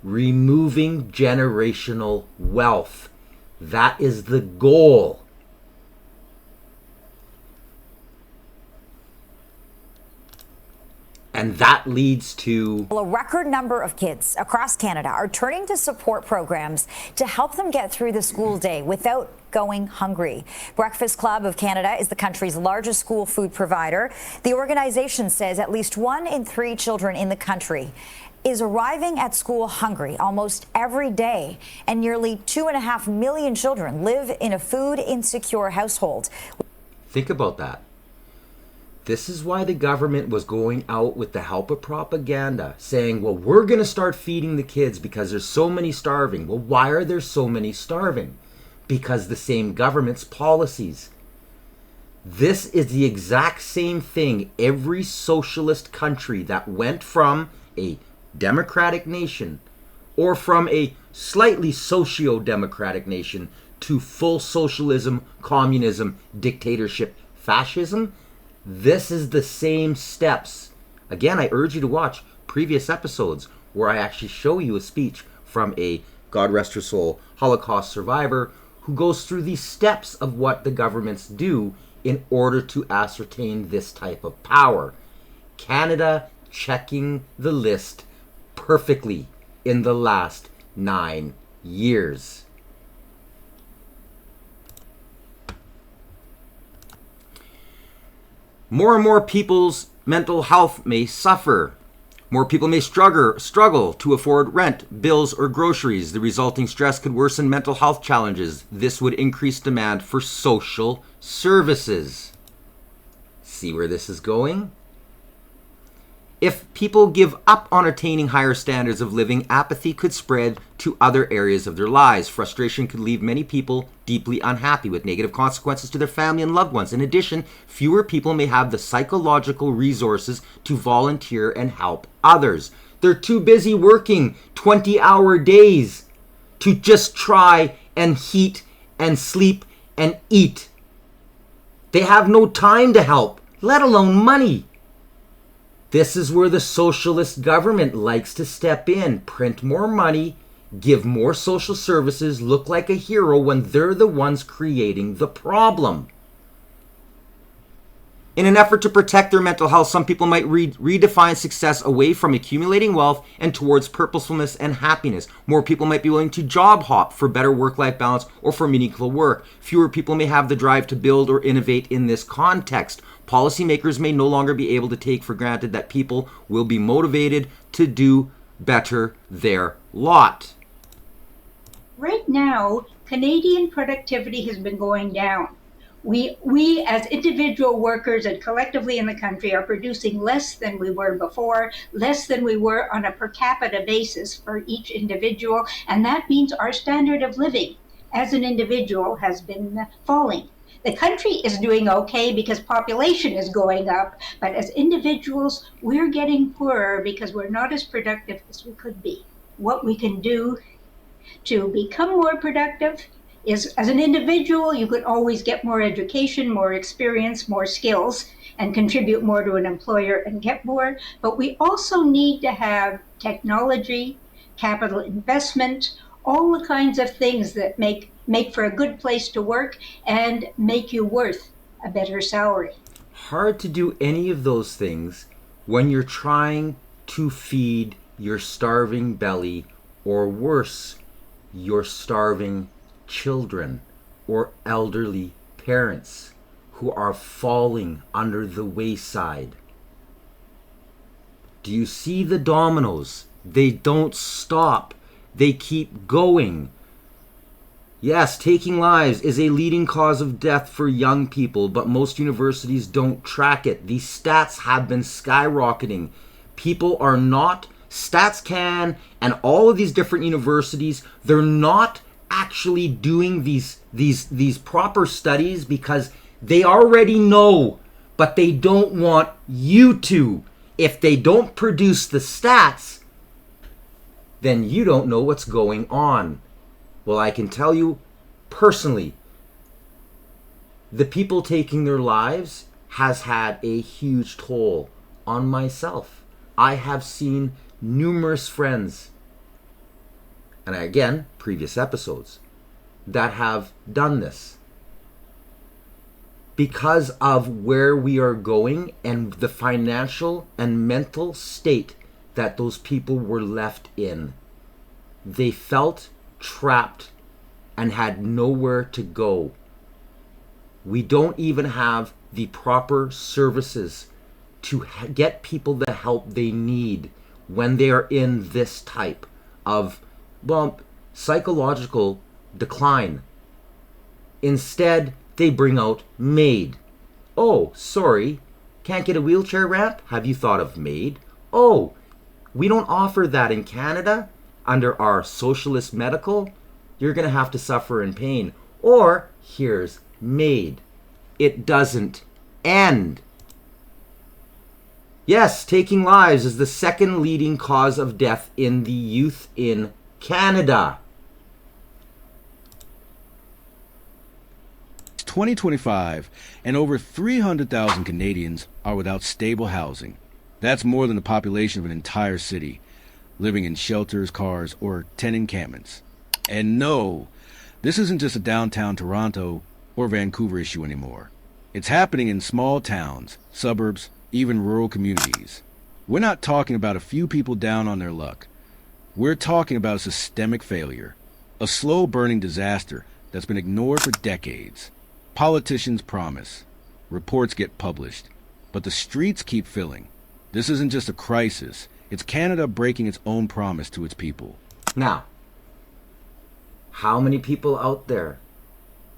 removing generational wealth. That is the goal. And that leads to... A record number of kids across Canada are turning to support programs to help them get through the school day without going hungry. Breakfast Club of Canada is the country's largest school food provider. The organization says at least 1 in 3 children in the country is arriving at school hungry almost every day, and nearly 2.5 million children live in a food insecure household. Think about that. This is why the government was going out with the help of propaganda, saying, well, we're going to start feeding the kids because there's so many starving. Well, why are there so many starving? Because the same government's policies. This is the exact same thing every socialist country that went from a democratic nation or from a slightly socio-democratic nation to full socialism, communism, dictatorship, fascism. This is the same steps. Again, I urge you to watch previous episodes where I actually show you a speech from a, God rest her soul, Holocaust survivor who goes through the steps of what the governments do in order to ascertain this type of power. Canada checking the list perfectly in the last 9 years. More and more people's mental health may suffer. More people may struggle to afford rent, bills, or groceries. The resulting stress could worsen mental health challenges. This would increase demand for social services. See where this is going? If people give up on attaining higher standards of living, apathy could spread to other areas of their lives. Frustration could leave many people deeply unhappy with negative consequences to their family and loved ones. In addition, fewer people may have the psychological resources to volunteer and help others. They're too busy working 20-hour days to just try and heat and sleep and eat. They have no time to help, let alone money. This is where the socialist government likes to step in, print more money, give more social services, look like a hero when they're the ones creating the problem. In an effort to protect their mental health, some people might redefine success away from accumulating wealth and towards purposefulness and happiness. More people might be willing to job hop for better work-life balance or for meaningful work. Fewer people may have the drive to build or innovate in this context. Policymakers may no longer be able to take for granted that people will be motivated to do better their lot. Right now, Canadian productivity has been going down. We as individual workers and collectively in the country are producing less than we were before, less than we were on a per capita basis for each individual, and that means our standard of living as an individual has been falling. The country is doing okay because population is going up, but as individuals, we're getting poorer because we're not as productive as we could be. What we can do to become more productive is, as an individual, you could always get more education, more experience, more skills, and contribute more to an employer and get more. But we also need to have technology, capital investment, all the kinds of things that make for a good place to work and make you worth a better salary. Hard to do any of those things when you're trying to feed your starving belly, or worse, your starving children or elderly parents who are falling under the wayside. Do you see the dominoes? They don't stop. They keep going. Yes, taking lives is a leading cause of death for young people, but most universities don't track it. These stats have been skyrocketing. People are not, StatsCan and all of these different universities, they're not actually doing these proper studies because they already know, but they don't want you to. If they don't produce the stats, then you don't know what's going on. Well, I can tell you personally, the people taking their lives has had a huge toll on myself. I have seen numerous friends, and again, previous episodes, that have done this because of where we are going and the financial and mental state that those people were left in. They felt trapped and had nowhere to go. We don't even have the proper services to get people the help they need when they are in this type of, well, psychological decline. Instead, they bring out MAID. Oh, sorry, can't get a wheelchair ramp? Have you thought of MAID? Oh, we don't offer that in Canada under our socialist medical. You're going to have to suffer in pain. Or here's MAID. It doesn't end. Yes, taking lives is the second leading cause of death in the youth in Canada. It's 2025, and over 300,000 Canadians are without stable housing. That's more than the population of an entire city, living in shelters, cars, or tent encampments. And no, this isn't just a downtown Toronto or Vancouver issue anymore. It's happening in small towns, suburbs, even rural communities. We're not talking about a few people down on their luck. We're talking about a systemic failure, a slow-burning disaster that's been ignored for decades. Politicians promise, reports get published, but the streets keep filling. This isn't just a crisis, it's Canada breaking its own promise to its people. Now, how many people out there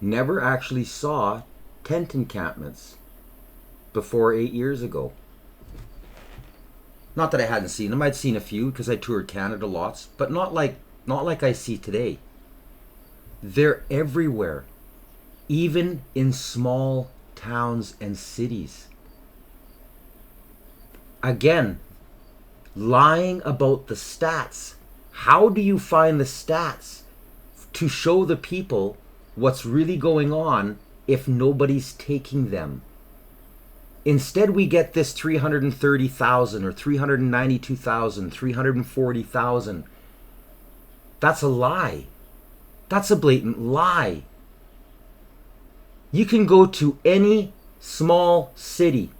never actually saw tent encampments before 8 years ago? Not that I hadn't seen them. I'd seen a few because I toured Canada lots, but not like I see today. They're everywhere, even in small towns and cities. Again, lying about the stats. How do you find the stats to show the people what's really going on if nobody's taking them? Instead, we get this 330,000 or 392,000, 340,000. That's a lie. That's a blatant lie. You can go to any small city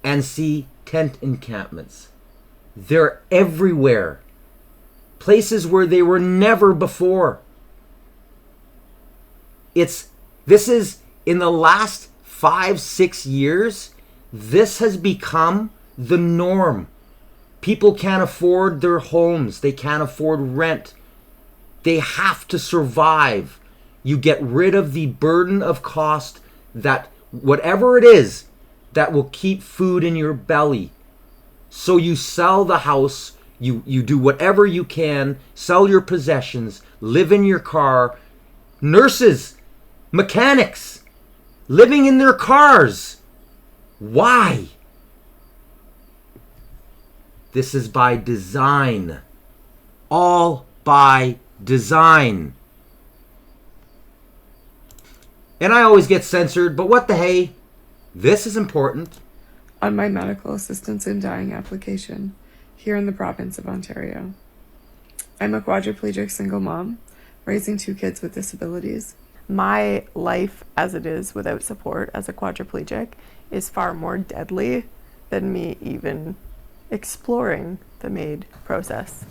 and see tent encampments. They're everywhere. Places where they were never before. This is in the last 5-6 years, this has become the norm. People can't afford their homes. They can't afford rent. They have to survive. You get rid of the burden of cost that whatever it is that will keep food in your belly. So you sell the house, you do whatever you can, sell your possessions, live in your car. Nurses, mechanics, living in their cars. Why? This is by design. All by design. And I always get censored, but what the hey? This is important. On my medical assistance in dying application here in the province of Ontario. I'm a quadriplegic single mom, raising 2 kids with disabilities. My life as it is without support as a quadriplegic is far more deadly than me even exploring the MAID process.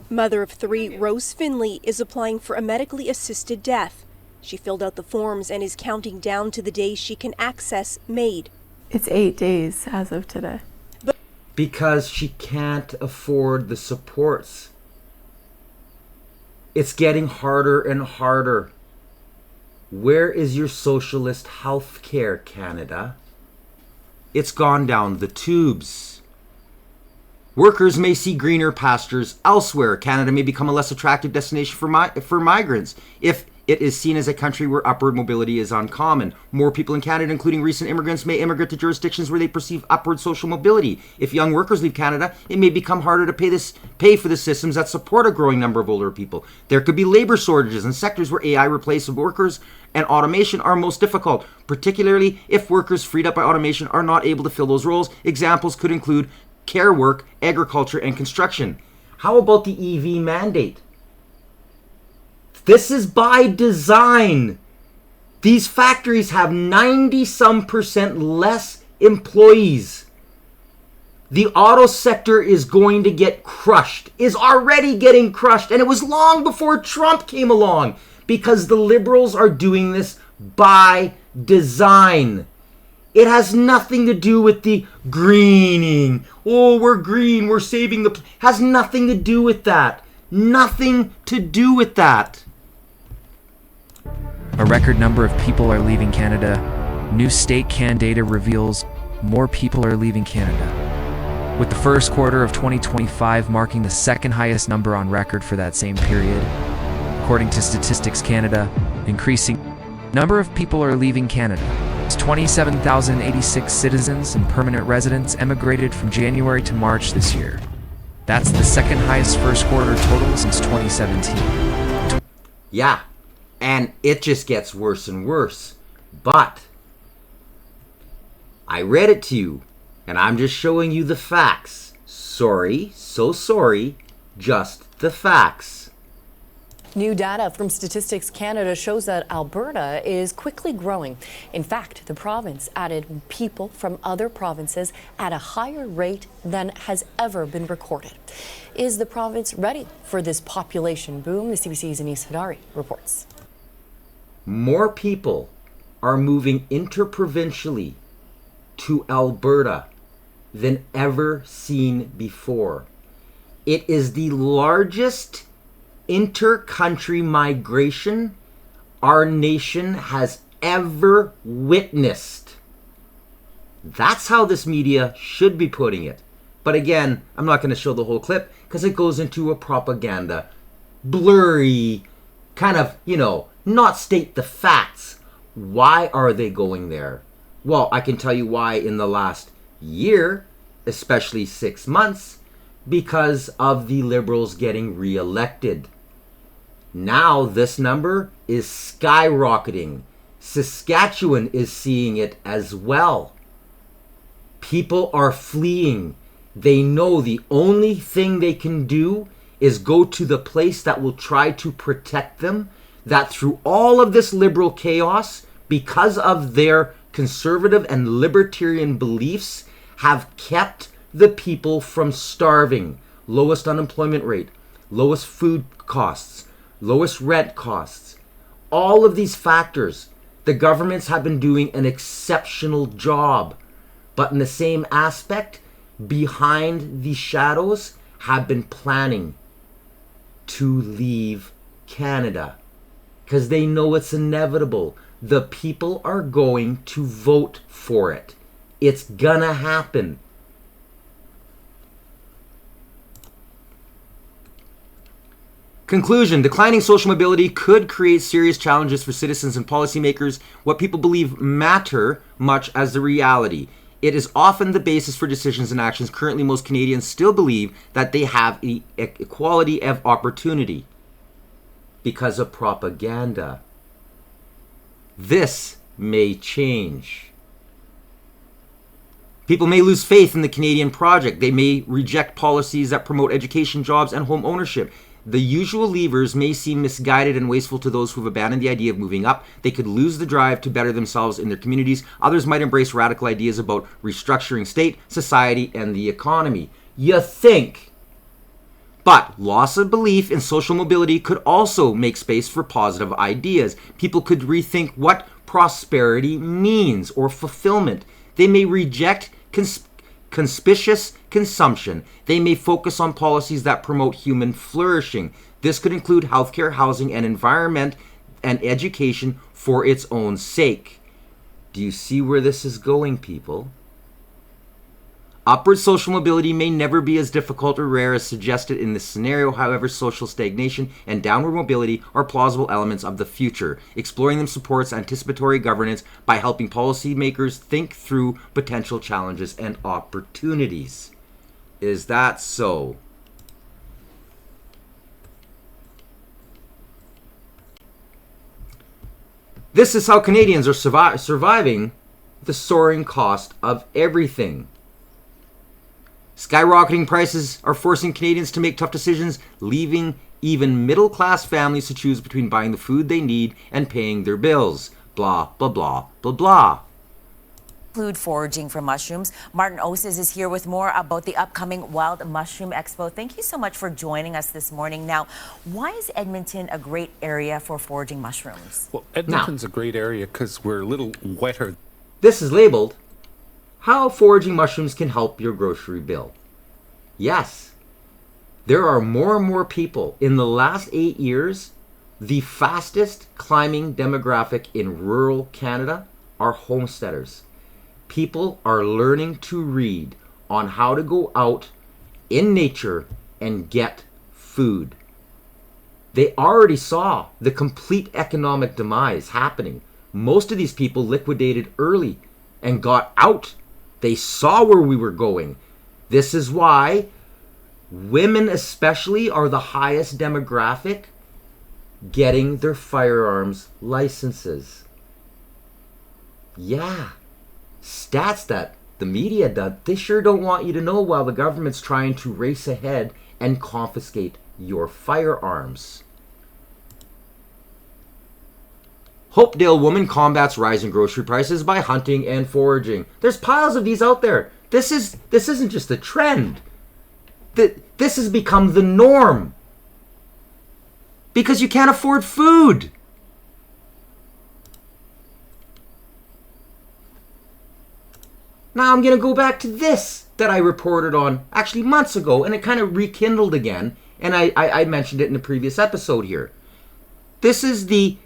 Mother of 3, Rose Finley, is applying for a medically assisted death. She filled out the forms and is counting down to the day she can access MAID. It's 8 days as of today. Because she can't afford the supports. It's getting harder and harder. Where is your socialist health care, Canada? It's gone down the tubes. Workers may see greener pastures elsewhere. Canada may become a less attractive destination for migrants if it is seen as a country where upward mobility is uncommon. More people in Canada, including recent immigrants, may immigrate to jurisdictions where they perceive upward social mobility. If young workers leave Canada, it may become harder to pay for the systems that support a growing number of older people. There could be labor shortages in sectors where AI replaces workers and automation are most difficult, particularly if workers freed up by automation are not able to fill those roles. Examples could include care work, agriculture, and construction. How about the EV mandate? This is by design. These factories have 90-some% less employees. The auto sector is going to get crushed, is already getting crushed, and it was long before Trump came along because the liberals are doing this by design. It has nothing to do with the greening. Oh, we're green, we're saving the... Has nothing to do with that. Nothing to do with that. A record number of people are leaving Canada. New state CAN data reveals more people are leaving Canada, with the first quarter of 2025 marking the second highest number on record for that same period. According to Statistics Canada, increasing number of people are leaving Canada. 27,086 citizens and permanent residents emigrated from January to March this year. That's the second highest first quarter total since 2017. Yeah. And it just gets worse and worse. But I read it to you. And I'm just showing you the facts. Sorry, so sorry, just the facts. New data from Statistics Canada shows that Alberta is quickly growing. In fact, the province added people from other provinces at a higher rate than has ever been recorded. Is the province ready for this population boom? The CBC's Anis Hadari reports. More people are moving interprovincially to Alberta than ever seen before. It is the largest inter-country migration our nation has ever witnessed. That's how this media should be putting it. But again, I'm not going to show the whole clip because it goes into a propaganda, blurry, kind of, not state the facts. Why are they going there? Well, I can tell you why in the last year, especially 6 months, because of the Liberals getting re-elected. Now this number is skyrocketing. Saskatchewan is seeing it as well. People are fleeing. They know the only thing they can do is go to the place that will try to protect them, that through all of this Liberal chaos, because of their conservative and libertarian beliefs, have kept the people from starving. Lowest unemployment rate, lowest food costs, lowest rent costs. All of these factors, the governments have been doing an exceptional job. But in the same aspect, behind the shadows, have been planning to leave Canada. Because they know it's inevitable. The people are going to vote for it. It's gonna happen. Conclusion: declining social mobility could create serious challenges for citizens and policymakers. What people believe matter much as the reality. It is often the basis for decisions and actions. Currently, most Canadians still believe that they have equality of opportunity because of propaganda. This may change. People may lose faith in the Canadian project. They may reject policies that promote education, jobs, and home ownership. The usual levers may seem misguided and wasteful to those who have abandoned the idea of moving up. They could lose the drive to better themselves in their communities. Others might embrace radical ideas about restructuring state, society, and the economy. You think. But loss of belief in social mobility could also make space for positive ideas. People could rethink what prosperity means or fulfillment. They may reject conspicuous consumption. They may focus on policies that promote human flourishing. This could include healthcare, housing, and environment and education for its own sake. Do you see where this is going, people? Upward social mobility may never be as difficult or rare as suggested in this scenario. However, social stagnation and downward mobility are plausible elements of the future. Exploring them supports anticipatory governance by helping policymakers think through potential challenges and opportunities. Is that so? This is how Canadians are surviving the soaring cost of everything. Skyrocketing prices are forcing Canadians to make tough decisions, leaving even middle-class families to choose between buying the food they need and paying their bills. Blah, blah, blah, blah, blah. Include foraging for mushrooms. Martin Oses is here with more about the upcoming Wild Mushroom Expo. Thank you so much for joining us this morning. Now, why is Edmonton a great area for foraging mushrooms? Well, Edmonton's a great area because we're a little wetter. This is labeled How Foraging Mushrooms Can Help Your Grocery Bill. Yes, there are more and more people. In the last 8 years, the fastest climbing demographic in rural Canada are homesteaders. People are learning to read on how to go out in nature and get food. They already saw the complete economic demise happening. Most of these people liquidated early and got out. They saw where we were going. This is why women especially are the highest demographic getting their firearms licenses. Yeah. Stats that The media they sure don't want you to know while the government's trying to race ahead and confiscate your firearms. Hopedale woman combats rising grocery prices by hunting and foraging. There's piles of these out there. This isn't just a trend. This has become the norm. Because you can't afford food. Now I'm going to go back to this that I reported on actually months ago, and it kind of rekindled again, and I mentioned it in the previous episode here. This is the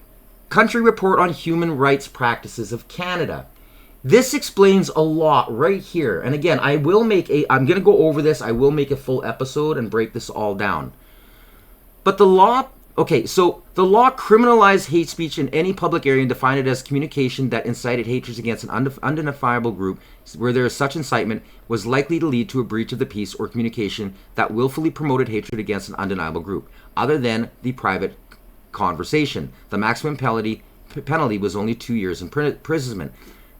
Country Report on Human Rights Practices of Canada. This explains a lot right here. And again, I'm going to go over this. I will make a full episode and break this all down. But the law criminalized hate speech in any public area and defined it as communication that incited hatred against an unidentifiable group where there is such incitement was likely to lead to a breach of the peace or communication that willfully promoted hatred against an undeniable group, other than the private conversation. The maximum penalty was only 2 years imprisonment.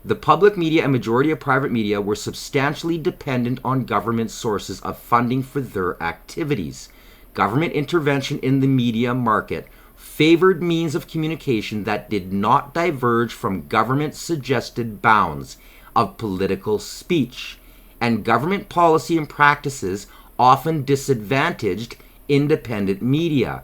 The public media and majority of private media were substantially dependent on government sources of funding for their activities. Government intervention in the media market favored means of communication that did not diverge from government-suggested bounds of political speech, and government policy and practices often disadvantaged independent media.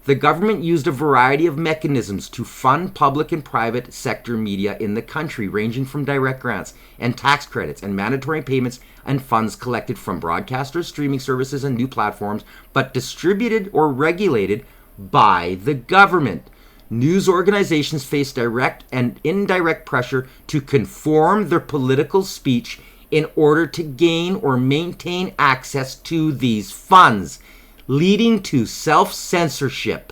The government used a variety of mechanisms to fund public and private sector media in the country, ranging from direct grants and tax credits and mandatory payments and funds collected from broadcasters, streaming services, and new platforms, but distributed or regulated by the government. News organizations face direct and indirect pressure to conform their political speech in order to gain or maintain access to these funds, leading to self-censorship.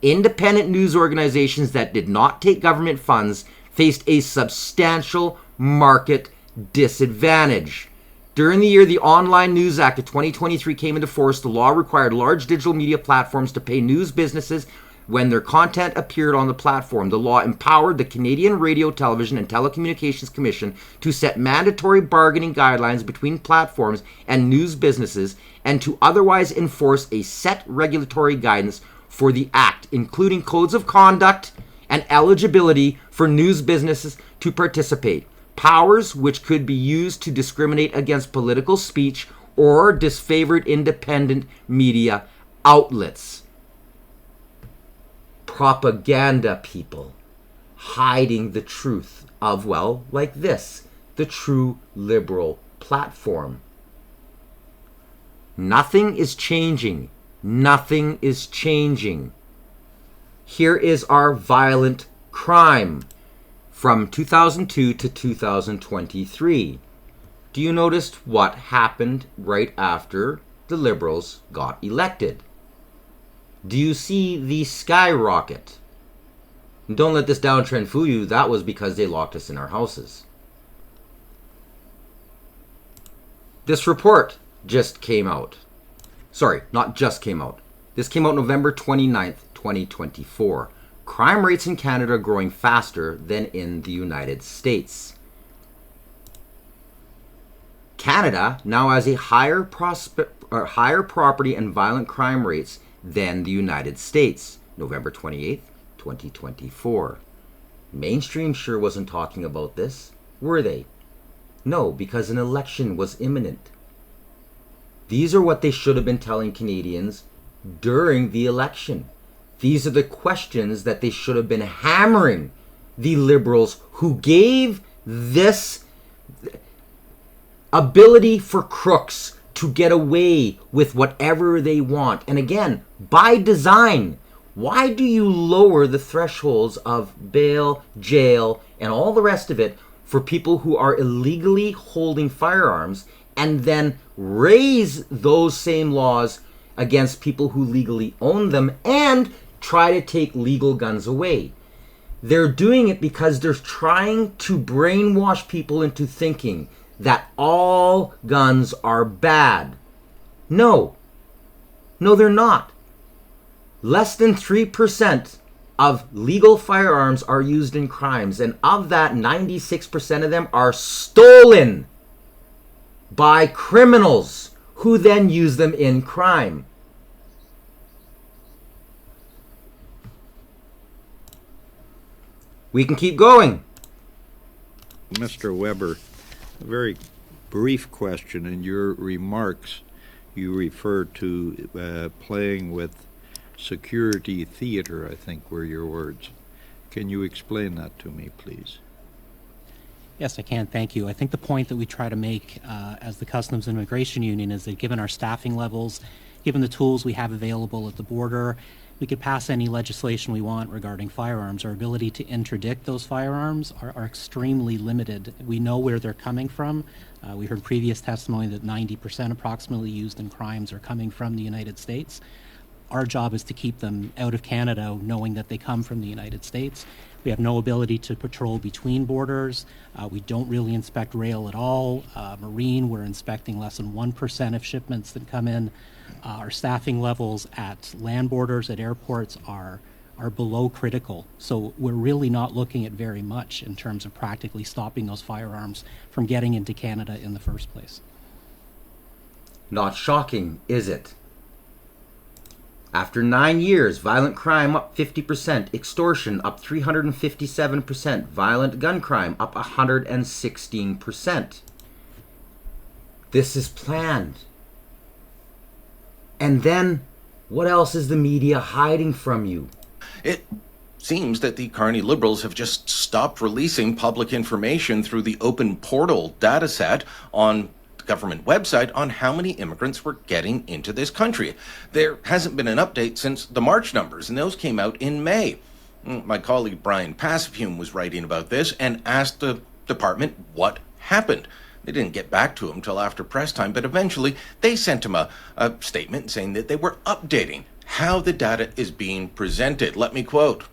Independent news organizations that did not take government funds faced a substantial market disadvantage. During the year the Online News Act of 2023 came into force, the law required large digital media platforms to pay news businesses when their content appeared on the platform. The law empowered the Canadian Radio, Television, and Telecommunications Commission to set mandatory bargaining guidelines between platforms and news businesses and to otherwise enforce a set regulatory guidance for the Act, including codes of conduct and eligibility for news businesses to participate, powers which could be used to discriminate against political speech or disfavored independent media outlets. Propaganda people hiding the truth of, well, like this, the true liberal platform. Nothing is changing. Nothing is changing. Here is our violent crime from 2002 to 2023. Do you notice what happened right after the Liberals got elected? Do you see the skyrocket? Don't let this downtrend fool you. That was because they locked us in our houses. This report just came out. Sorry, not just came out. This came out November 29th, 2024. Crime rates in Canada growing faster than in the United States. Canada now has a higher property and violent crime rates than the United States. November 28th, 2024. Mainstream sure wasn't talking about this, were they? No, because an election was imminent. These are what they should have been telling Canadians during the election. These are the questions that they should have been hammering the Liberals who gave this ability for crooks to get away with whatever they want. And again, by design, why do you lower the thresholds of bail, jail, and all the rest of it for people who are illegally holding firearms and then raise those same laws against people who legally own them and try to take legal guns away? They're doing it because they're trying to brainwash people into thinking that all guns are bad. No, they're not. Less than 3% of legal firearms are used in crimes, and of that, 96% of them are stolen. by criminals who then use them in crime. We can keep going. Mr. Weber, a very brief question. In your remarks, you refer to playing with security theater, I think were your words. Can you explain that to me, please? Yes, I can. Thank you. I think the point that we try to make as the Customs and Immigration Union is that given our staffing levels, given the tools we have available at the border, we could pass any legislation we want regarding firearms. Our ability to interdict those firearms are extremely limited. We know where they're coming from. We heard previous testimony that 90% approximately used in crimes are coming from the United States. Our job is to keep them out of Canada, knowing that they come from the United States. We have no ability to patrol between borders. We don't really inspect rail at all. Marine, we're inspecting less than 1% of shipments that come in. Our staffing levels at land borders, at airports are below critical. So we're really not looking at very much in terms of practically stopping those firearms from getting into Canada in the first place. Not shocking, is it? After 9 years, violent crime up 50%, extortion up 357%, violent gun crime up 116%. This is planned. And then, what else is the media hiding from you? It seems that the Carney Liberals have just stopped releasing public information through the open portal dataset on the government website on how many immigrants were getting into this country. There hasn't been an update since the March numbers, and those came out in May. My colleague Brian Passafume was writing about this and asked the department what happened. They didn't get back to him till after press time, but eventually they sent him a statement saying that they were updating how the data is being presented. Let me quote.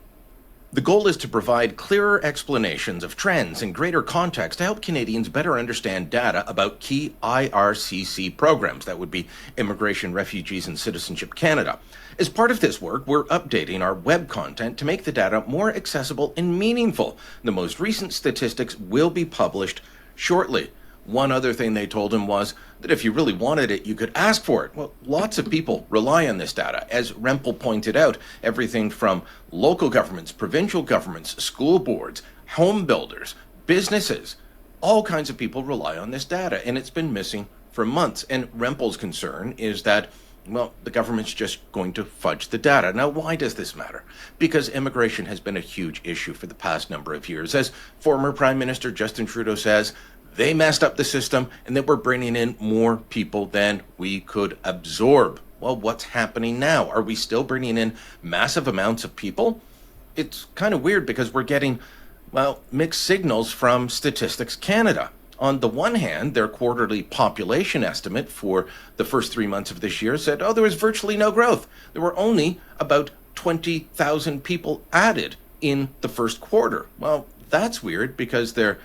The goal is to provide clearer explanations of trends and greater context to help Canadians better understand data about key IRCC programs. That would be Immigration, Refugees, and Citizenship Canada. As part of this work, we're updating our web content to make the data more accessible and meaningful. The most recent statistics will be published shortly. One other thing they told him was that if you really wanted it, you could ask for it. Well, lots of people rely on this data. As Rempel pointed out, everything from local governments, provincial governments, school boards, home builders, businesses, all kinds of people rely on this data, and it's been missing for months. And Rempel's concern is that, well, the government's just going to fudge the data. Now, why does this matter? Because immigration has been a huge issue for the past number of years. As former Prime Minister Justin Trudeau says, they messed up the system and that we're bringing in more people than we could absorb. Well, what's happening now? Are we still bringing in massive amounts of people? It's kind of weird because we're getting, well, mixed signals from Statistics Canada. On the one hand, their quarterly population estimate for the first 3 months of this year said, there was virtually no growth. There were only about 20,000 people added in the first quarter. Well, that's weird because their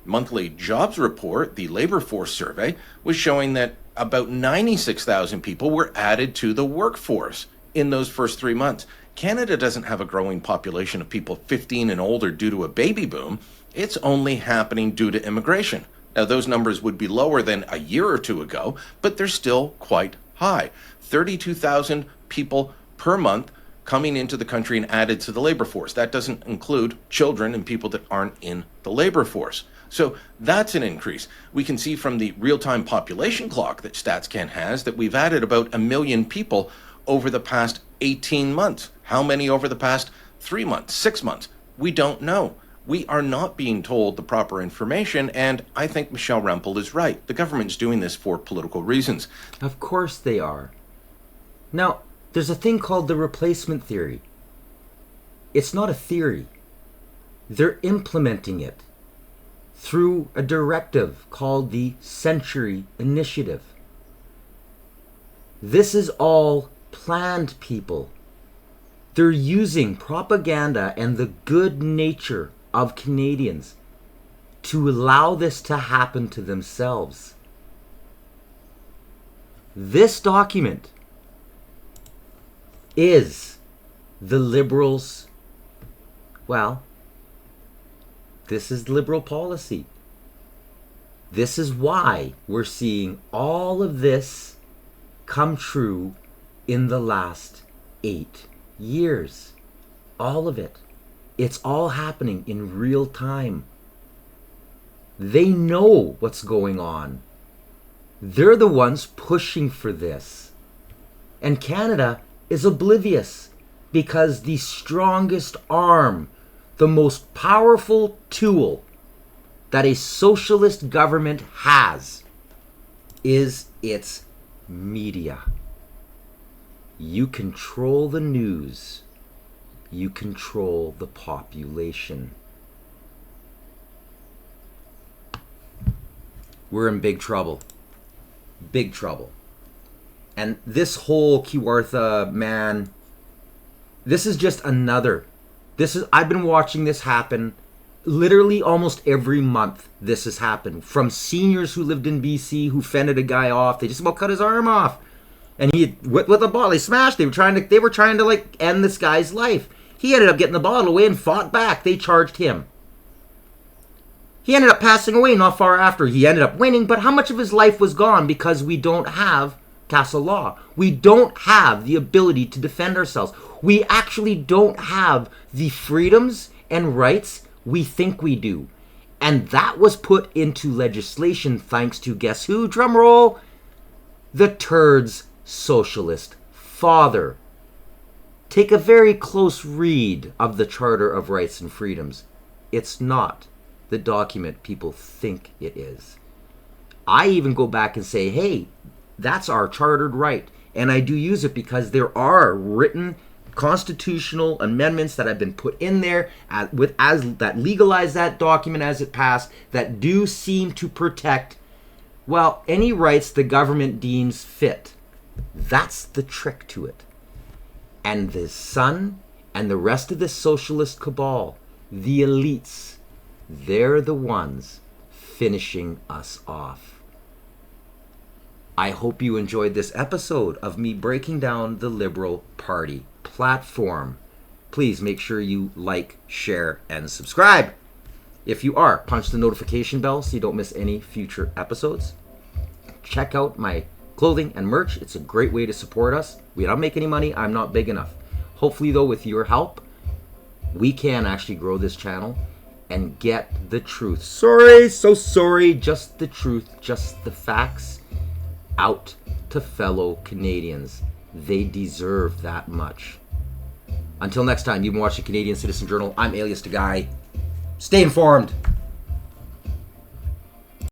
monthly jobs report, the labor force survey, was showing that about 96,000 people were added to the workforce in those first 3 months. Canada doesn't have a growing population of people 15 and older due to a baby boom. It's only happening due to immigration. Now, those numbers would be lower than a year or two ago, but they're still quite high. 32,000 people per month coming into the country and added to the labor force. That doesn't include children and people that aren't in the labor force. So that's an increase. We can see from the real-time population clock that StatsCan has that we've added about 1 million people over the past 18 months. How many over the past 3 months, 6 months? We don't know. We are not being told the proper information, and I think Michelle Rempel is right. The government's doing this for political reasons. Of course they are. Now, there's a thing called the replacement theory. It's not a theory. They're implementing it through a directive called the Century Initiative. This is all planned, people. They're using propaganda and the good nature of Canadians to allow this to happen to themselves. This document is the Liberals, well, this is liberal policy. This is why we're seeing all of this come true in the last 8 years. All of it. It's all happening in real time. They know what's going on. They're the ones pushing for this. And Canada is oblivious because the strongest arm, the most powerful tool that a socialist government has is its media. You control the news. You control the population. We're in big trouble. Big trouble. And this whole Keewatin man, this is just another. I've been watching this happen literally almost every month. This has happened. From seniors who lived in BC who fended a guy off. They just about cut his arm off. And he, with a bottle, they smashed. They were trying to like end this guy's life. He ended up getting the bottle away and fought back. They charged him. He ended up passing away not far after. He ended up winning, but how much of his life was gone because we don't have castle law? We don't have the ability to defend ourselves. We actually don't have the freedoms and rights we think we do. And that was put into legislation thanks to, guess who? Drum roll. The turd's socialist father. Take a very close read of the Charter of Rights and Freedoms. It's not the document people think it is. I even go back and say, hey, that's our chartered right. And I do use it because there are written constitutional amendments that have been put in there that legalize that document as it passed, that do seem to protect, well, any rights the government deems fit. That's the trick to it. And the Sun and the rest of the socialist cabal, the elites, they're the ones finishing us off. I hope you enjoyed this episode of me breaking down the Liberal Party platform. Please make sure you like, share, and subscribe. If you are, punch the notification bell so you don't miss any future episodes. Check out my clothing and merch. It's a great way to support us. We don't make any money. I'm not big enough. Hopefully, though, with your help, we can actually grow this channel and get the truth. Sorry, so sorry. Just the truth, just the facts out to fellow Canadians. They deserve that much. Until next time, you've been watching Canadian Citizen Journal. I'm Alias Tagay. Stay informed.